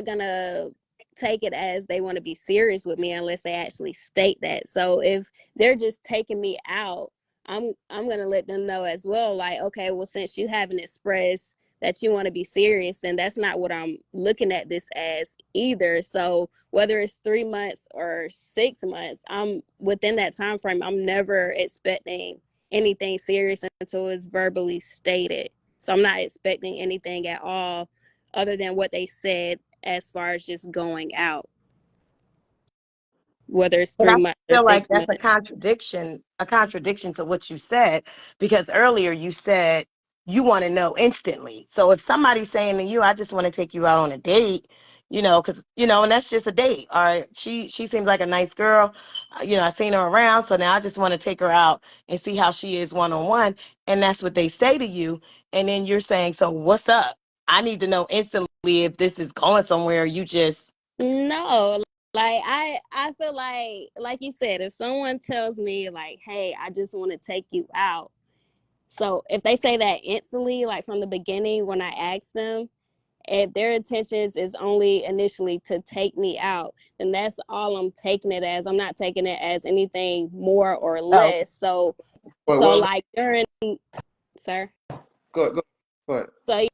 gonna take it as they want to be serious with me unless they actually state that. So if they're just taking me out, I'm gonna let them know as well, like, okay, well, since you haven't expressed that you want to be serious, then that's not what I'm looking at this as either. So whether it's 3 months or 6 months, I'm within that time frame, I'm never expecting anything serious until it's verbally stated. So I'm not expecting anything at all other than what they said as far as just going out, whether it's And three I months or feel like six that's months. a contradiction to what you said, because earlier you said you want to know instantly. So if somebody's saying to you, I just want to take you out on a date, because, and that's just a date. All right. She seems like a nice girl. I seen her around. So now I just want to take her out and see how she is one on one. And that's what they say to you. And then you're saying, so what's up? I need to know instantly if this is going somewhere. You just, No, like I feel like you said, if someone tells me like, hey, I just want to take you out. So if they say that instantly, like from the beginning when I ask them, if their intentions is only initially to take me out, then that's all I'm taking it as. I'm not taking it as anything more or oh, less. So But so what? like during, sir. Go ahead. So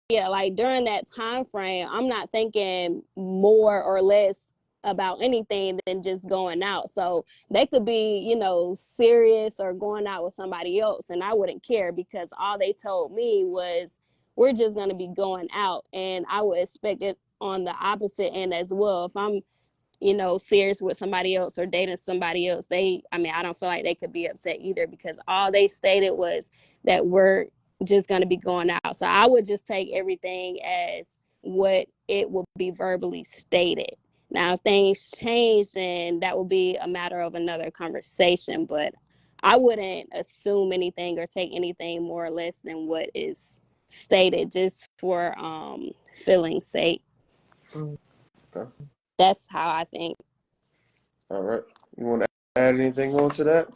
yeah, like during that time frame, I'm not thinking more or less about anything than just going out. So they could be, serious or going out with somebody else, and I wouldn't care because all they told me was we're just going to be going out. And I would expect it on the opposite end as well. If I'm, serious with somebody else or dating somebody else, I don't feel like they could be upset either, because all they stated was that we're just going to be going out. So I would just take everything as what it will be verbally stated. Now, if things change, then that will be a matter of another conversation, but I wouldn't assume anything or take anything more or less than what is stated, just for feeling's sake. Okay. That's how I think. All right. You want to add anything on to that?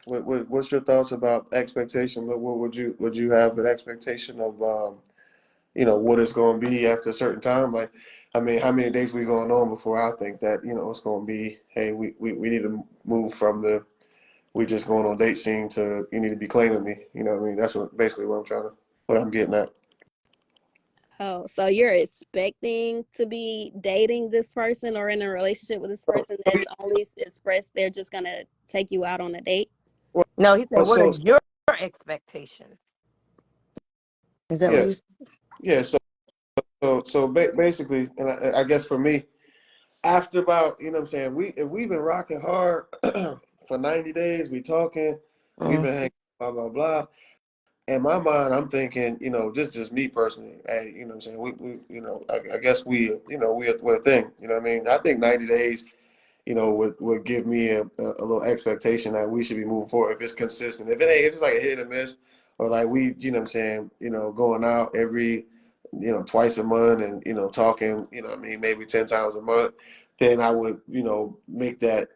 What's your thoughts about expectation? What would you have an expectation of what it's going to be after a certain time? Like, I mean, how many days we going on before I think that it's going to be, hey, we need to move from the we just going on date scene to you need to be claiming me. You know what I mean? That's basically what I'm getting at. Oh, so you're expecting to be dating this person or in a relationship with this person that's only expressed they're just gonna take you out on a date? No, he said, Well, what are your expectations? Is that what you said? Yeah. So basically, and I guess for me, after about, what I'm saying, if we've been rocking hard for 90 days, we talking, we've been hanging, blah, blah, blah. In my mind, I'm thinking, just me personally, hey, what I'm saying, I guess we're a thing, you know what I mean? I think 90 days, would give me a little expectation that we should be moving forward if it's consistent. If it's like a hit or miss, or like we, what I'm saying, going out every, twice a month and, talking, what I mean, maybe 10 times a month, then I would, make that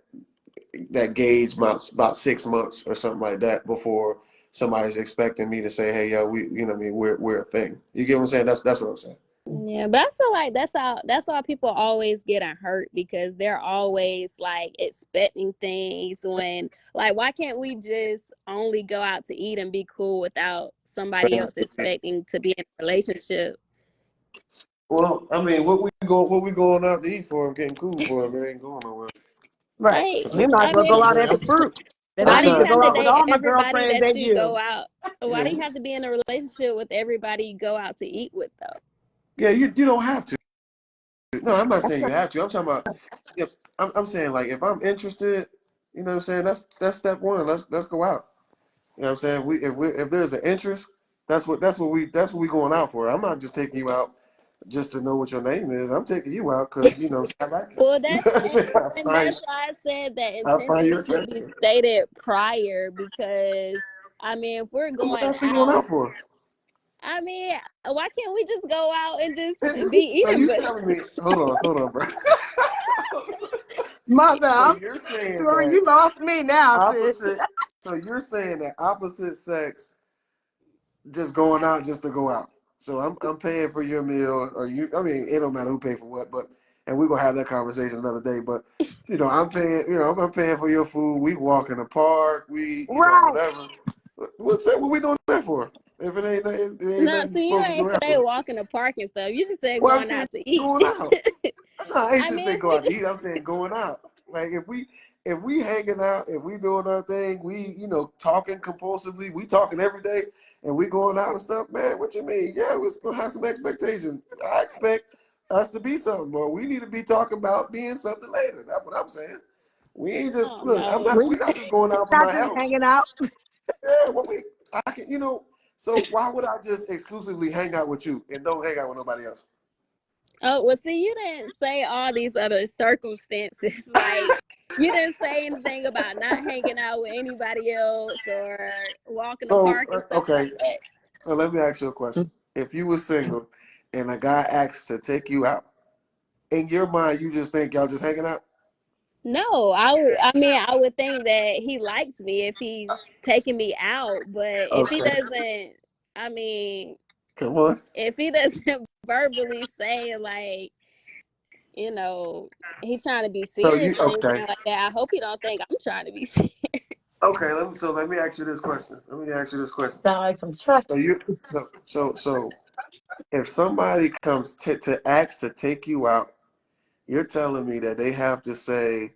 gauge about 6 months or something like that before somebody's expecting me to say, hey, yo, what I mean, we're a thing. You get what I'm saying? That's what I'm saying. Yeah, but I feel like that's why people always getting hurt, because they're always like expecting things when, like, why can't we just only go out to eat and be cool without somebody else expecting to be in a relationship? Well, I mean, what we going out to eat for and getting cool for if it ain't going nowhere. Right. Like, We might I as well go mean, out at the fruit. Then I why do need you to have go to out with date all my everybody girlfriends that they you go give. out? Why do you have to be in a relationship with everybody you go out to eat with, though? Yeah, you don't have to. No, I'm not saying you have to. I'm talking about if I'm saying, like, if I'm interested, you know what I'm saying, that's step one. Let's go out. You know what I'm saying? If there's an interest, that's what we going out for. I'm not just taking you out just to know what your name is. I'm taking you out because I like you. Well, You know what I'm saying? and that's why I said that I find you intentions should be attractive. stated prior, because I mean, if we're What going else we going out, out for? I mean, why can't we just go out and just be So eating you buddies? telling me? Hold on, bro. Mother, So I'm you're saying sure that you lost me now, sis. opposite. So you're saying that opposite sex just going out just to go out. So I'm paying for your meal, or you. I mean, it don't matter who pay for what, but and we're gonna have that conversation another day. But I'm paying. I'm paying for your food. We walk in the park. We, Right. whatever. What's that? What we doing that for? If it ain't No, nothing so you supposed to ain't do say after. walking the park and stuff. You just said Well, I'm going saying out to eat. going out. No, I ain't I just mean, say if go we out to eat. I'm saying going out. Like if we hanging out, if we doing our thing, we talking compulsively, we talking every day, and we going out and stuff. Man, what you mean? Yeah, we're gonna have some expectation. I expect us to be something, or we need to be talking about being something later. That's what I'm saying. We ain't I just don't look. know. We're We're not just going out for not my just health. hanging out. Yeah, what we I can So why would I just exclusively hang out with you and don't hang out with nobody else? Oh, well, see, you didn't say all these other circumstances. Like, you didn't say anything about not hanging out with anybody else or walking the So park and stuff okay, like that. so let me ask you a question. If you were single and a guy asked to take you out, in your mind, you just think y'all just hanging out? No, I mean, I would think that he likes me if he's taking me out, but if he Okay, doesn't, I mean, come on. if he doesn't verbally say, like, he's trying to be So serious you or okay? anything like that, I hope he don't think I'm trying to be serious. Okay, let me ask you this question. Sound like some trust. So so if somebody comes to ask to take you out, you're telling me that they have to say,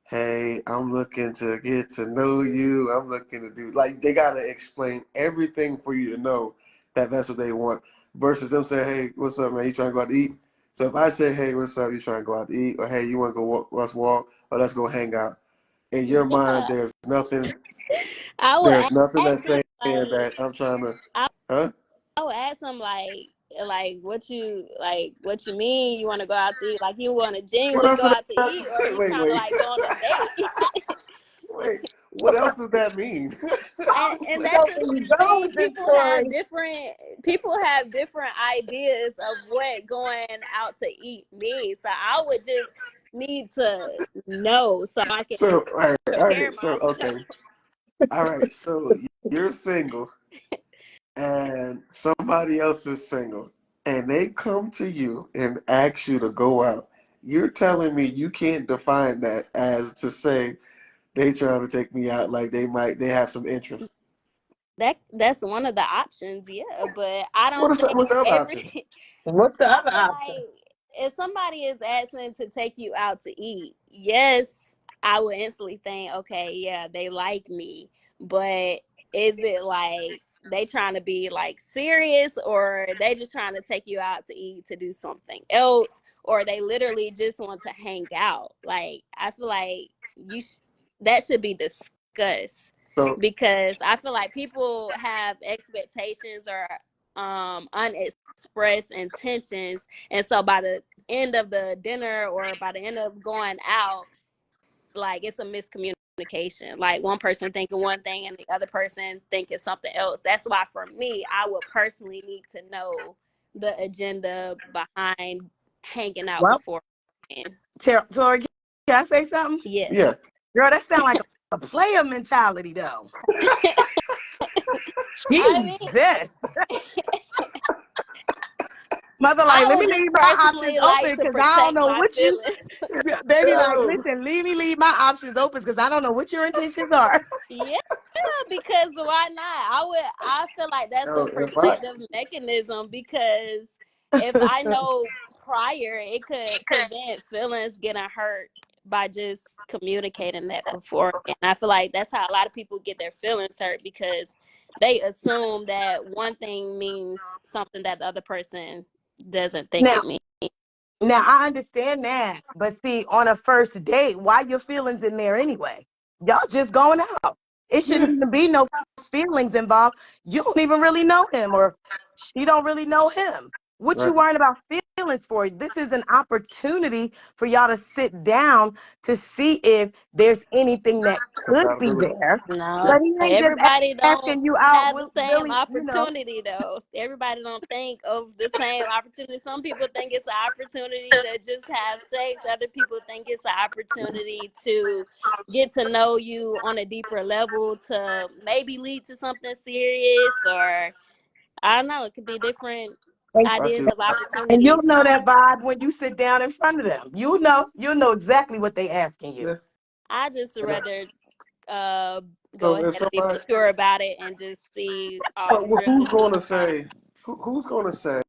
hey, I'm looking to get to know you. I'm looking to do, like, they got to explain everything for you to know that that's what they want. versus them saying, "Hey, what's up, man? You trying to go out to eat?" So if I say, "Hey, what's up? You trying to go out to eat?" or "Hey, you want to go walk? Let's walk," or "Let's go hang out." In your mind, Yeah, there's nothing. I would There's nothing ask that's them saying like, that I'm trying to, I, huh? I would ask them what you mean you want to go out to eat? Like you want to What genuinely else go does out to that? eat, or you Wait, trying to wait, like go on a date? wait. What else does that mean? And So that's the when you go thing. with this story, People have different ideas of what going out to eat means. So I would just need to know so I can So, all prepare right. So, myself. okay. All right. So you're single and somebody else is single and they come to you and ask you to go out. You're telling me you can't define that as to say they trying to take me out like they have some interest. That's one of the options, yeah. But I don't think What's the other option? every what's the I other feel option? like if somebody is asking to take you out to eat, yes, I would instantly think, okay, yeah, they like me. But is it like they trying to be like serious, or they just trying to take you out to eat to do something else, or they literally just want to hang out? Like I feel like that should be discussed, So, because I feel like people have expectations or unexpressed intentions, and so by the end of the dinner or by the end of going out, like it's a miscommunication. Like one person thinking one thing and the other person thinking something else. That's why for me, I would personally need to know the agenda behind hanging out Well, before. Tori, can I say something? Yes. yeah. Girl, that sounds like a player mentality, though. I mean, Jesus. Mother, like, I let me would leave just my options personally open like to because I don't protect know my what you, feelings. baby, like, Oh, listen, leave my options open because I don't know what your intentions are. Yeah, because why not? I feel like that's a if I protective mechanism, because if I know prior, it could prevent feelings getting hurt by just communicating that before. And I feel like that's how a lot of people get their feelings hurt, because they assume that one thing means something that the other person doesn't think Now, it means. now I understand that, but see, on a first date, why your feelings in there anyway? Y'all just going out. It yeah, shouldn't even be no feelings involved. You don't even really know him, or she don't really know him. What you right. worrying about feelings for? This is an opportunity for y'all to sit down to see if there's anything that could be Compatibility. there. Yeah. But he No, ain't just everybody don't asking you out have the same really, you know. opportunity though. Everybody don't think of the same opportunity. Some people think it's an opportunity to just have sex. Other people think it's an opportunity to get to know you on a deeper level, to maybe lead to something serious, or I don't know. It could be different And, I see. ideas of and you'll opportunities. know that vibe when you sit down in front of them. You'll know exactly what they asking you. Yeah. I just rather uh go So ahead if and be somebody, mature about it and just see off well, rip who's and see going to what vibe. say? Who's going to say?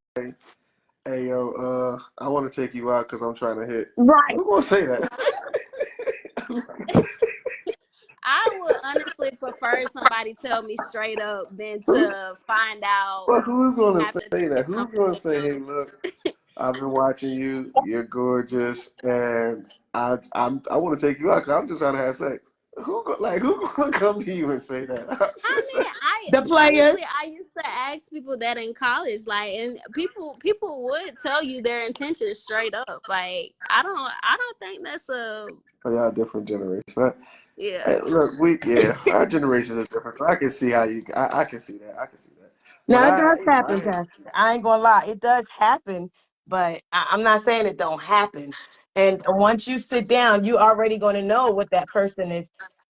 Hey yo, I want to take you out because I'm trying to hit. Right. Who's going to say that? I would honestly prefer somebody tell me straight up than Who? to find out Well, who's going to say after that? saying Who's going to something say, "Hey, else. look, I've been watching you. You're gorgeous, and I want to take you out because I'm just trying to have sex." Who gonna come to you and say that? I'm I just saying. mean, I The players. honestly I used to ask people that in college, like, and people would tell you their intentions straight up. Like, I don't think that's a Oh, y'all different generation. yeah. Hey, look, our generations are different, so I can see how I can see that. I can see that. But Now it does I happen, ain't, Pastor. I ain't gonna lie, it does happen, but I'm not saying it don't happen. And once you sit down, you already gonna know what that person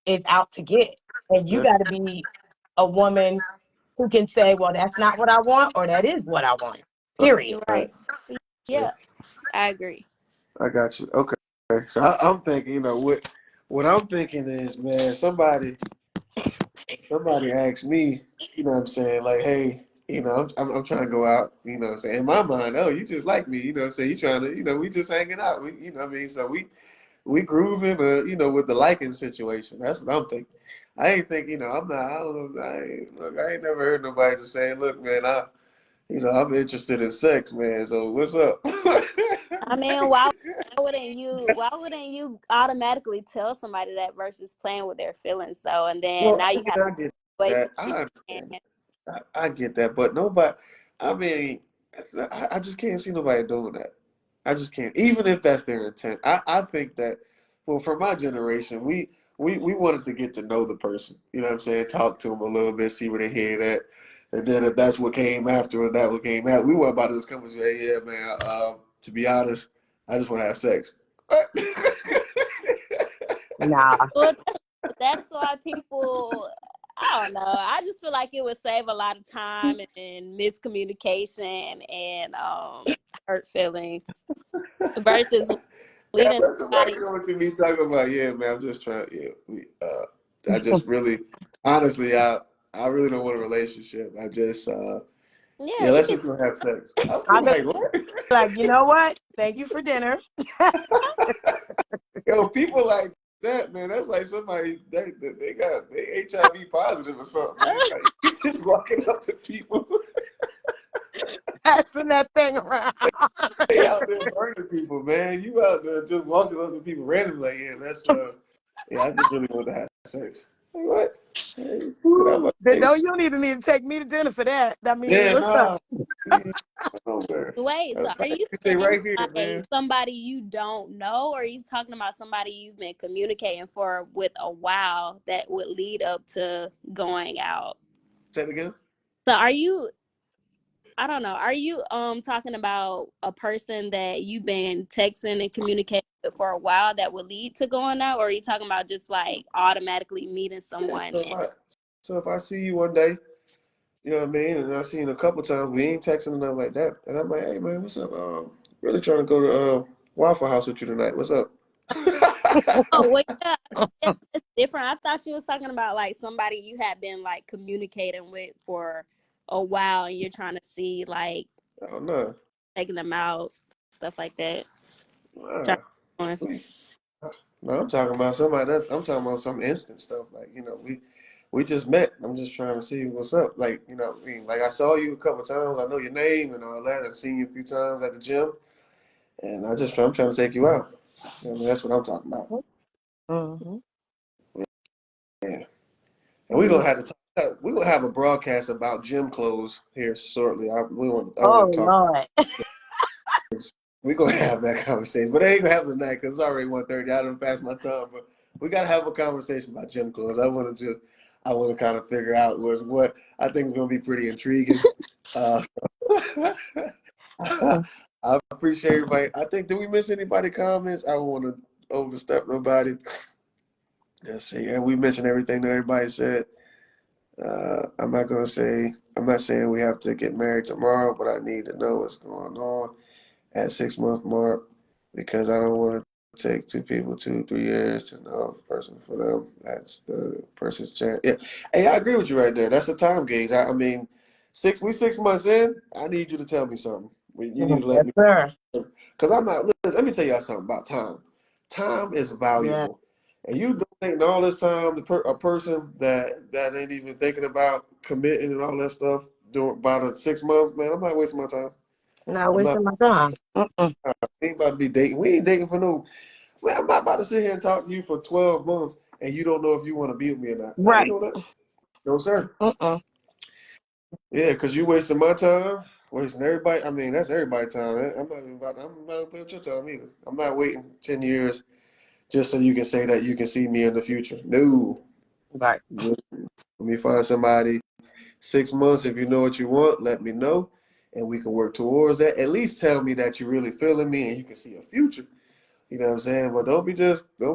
is out to get. And you yeah, gotta be a woman who can say, well, that's not what I want, or that is what I want. Period. You're right. right. Yeah, Yeah, I agree. I got you. Okay, so I'm thinking, what I'm thinking is, man, somebody asked me, you know what I'm saying, like, hey, I'm trying to go out, you know what I'm saying. In my mind, oh, you just like me, you know what I'm saying. You trying to, we just hanging out, you know what I mean. So we grooving, with the liking situation. That's what I'm thinking. I ain't think, I'm not. I don't know. I ain't never heard nobody just saying, look, man, I'm interested in sex, man. So what's up? I mean, why wouldn't you automatically tell somebody that versus playing with their feelings though? And then Well, now I you mean, have I get a that. I relationship understand. and I get that, but nobody. I mean, I just can't see nobody doing that. I just can't. Even if that's their intent, I think that. Well, for my generation, we wanted to get to know the person. You know what I'm saying? Talk to them a little bit, see where they head at, and then if that's what came after, and that what came out, we weren't about to just come and say, "Hey, yeah, man. To be honest, I just want to have sex." What? Nah. well, that's why people, I don't know. I just feel like it would save a lot of time and miscommunication and hurt feelings versus Yeah, leading but somebody somebody. coming to me talking about, yeah, man, I'm just trying, yeah, I just really, honestly, I really don't want a relationship. I just, Yeah, yeah, you let's can. just go have sex. I'll be I be like, what? like, you know what? Thank you for dinner. Yo, people like that, man, that's like somebody, they HIV positive or something, man. Like, you just walking up to people, Passing that thing around. they out there burning people, man. You out there just walking up to people randomly, like, yeah, yeah, I just really want to have sex. Like, what? Hey, get out my Then no, face. you don't even need to take me to dinner for that. I mean, Yeah, what's up? nah. Yeah, nowhere. Wait, so are you You stay saying right here, like man. somebody you don't know, or are you talking about somebody you've been communicating for with a while that would lead up to going out? Say it again. So are you, I don't know, are you talking about a person that you've been texting and communicating with for a while that would lead to going out, or are you talking about just like automatically meeting Yeah. someone? So if I see you one day, you know what I mean, and I see you a couple times, we ain't texting or nothing like that, and I'm like, hey man, what's up? Really trying to go to Waffle House with you tonight. What's up? Oh, well, yeah, it's different. I thought you was talking about like somebody you had been like communicating with for a while, and you're trying to see like Oh no, taking them out, stuff like that. Try- nah. No, I'm talking about somebody that I'm talking about some instant stuff. Like, we just met. I'm just trying to see what's up. Like, I mean, like I saw you a couple times. I know your name and all that. I've seen you a few times at the gym, and I'm trying to take you out. I mean, that's what I'm talking about. Mm-hmm. Yeah, and we're gonna have to talk. We're gonna have a broadcast about gym clothes here shortly. I want Oh to talk. Lord. We're gonna have that conversation, but it ain't gonna happen tonight because it's already 1:30. I done passed my time, but we gotta have a conversation about gym clothes. I want to kind of figure out what I think is gonna be pretty intriguing. Uh, I appreciate everybody. I think, did we miss anybody comments? I don't want to overstep nobody. Let's see. And we mentioned everything that everybody said. I'm not saying we have to get married tomorrow, but I need to know what's going on at 6 month mark because I don't want to take two people 2, 3 years to know a person for them. That's the person's chance. Yeah. Hey, I agree with you right there. That's a time gauge. I mean, 6 months in. I need you to tell me something. You need to let Yes, me, sir. because I'm not. Listen, let me tell y'all something about time. Time is Yeah. valuable, and you donating all this time to a person that ain't even thinking about committing and all that stuff during about a 6 month. Man, I'm not wasting my time. Not I'm not. wasting my time. Mm-mm. We ain't about to be dating. We ain't dating for no. Man, I'm not about to sit here and talk to you for 12 months and you don't know if you want to be with me or not. I ain't Right. doing that. No, sir. Mm-mm. Yeah, because you wasting my time, wasting everybody. I mean, that's everybody's time. I'm not gonna play with your time either. I'm not waiting 10 years just so you can say that you can see me in the future. No. Right. Let me find somebody 6 months. If you know what you want, let me know. And we can work towards that. At least tell me that you're really feeling me and you can see a future. You know what I'm saying? But don't be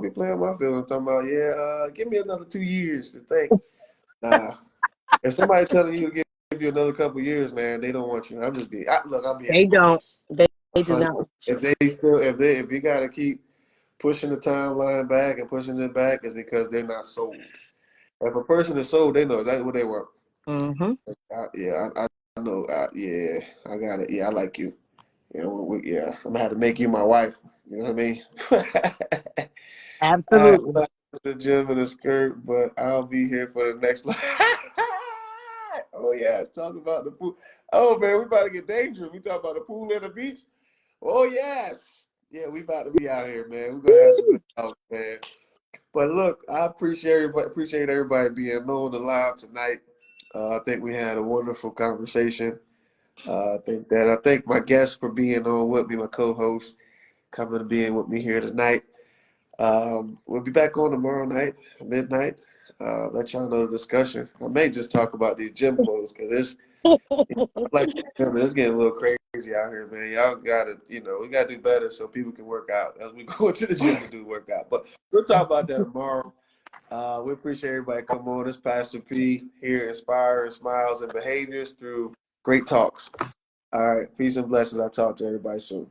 playing my feelings. Talking about, yeah, give me another 2 years to think. Nah. If somebody telling you to give you another couple years, man, they don't want you. I'm being They don't. honest. They do not. If you gotta keep pushing the timeline back and pushing it back, it's because they're not sold. If a person is sold, they know exactly what they want. Mm-hmm. I know. Yeah, I got it. Yeah, I like you. Yeah, I'm gonna have to make you my wife. You know what I mean? I Absolutely. love the gym in a skirt, but I'll be here for the next. Oh yeah, let's talk about the pool. Oh man, we about to get dangerous. We talk about the pool and the beach. Oh yes. Yeah, we about to be out here, man. We're gonna have some good talk, man. But look, I appreciate everybody being on the live tonight. I think we had a wonderful conversation. I thank my guests for being on with me, my co-host, coming to being with me here tonight. We'll be back on tomorrow night, midnight. Let y'all know the discussions. I may just talk about these gym clothes because like it's getting a little crazy out here, man. Y'all gotta, we gotta do better so people can work out as we go to the gym to do workout. But we'll talk about that tomorrow. We appreciate everybody coming on. This Pastor P here, inspiring smiles and behaviors through great talks. All right, peace and blessings. I'll talk to everybody soon.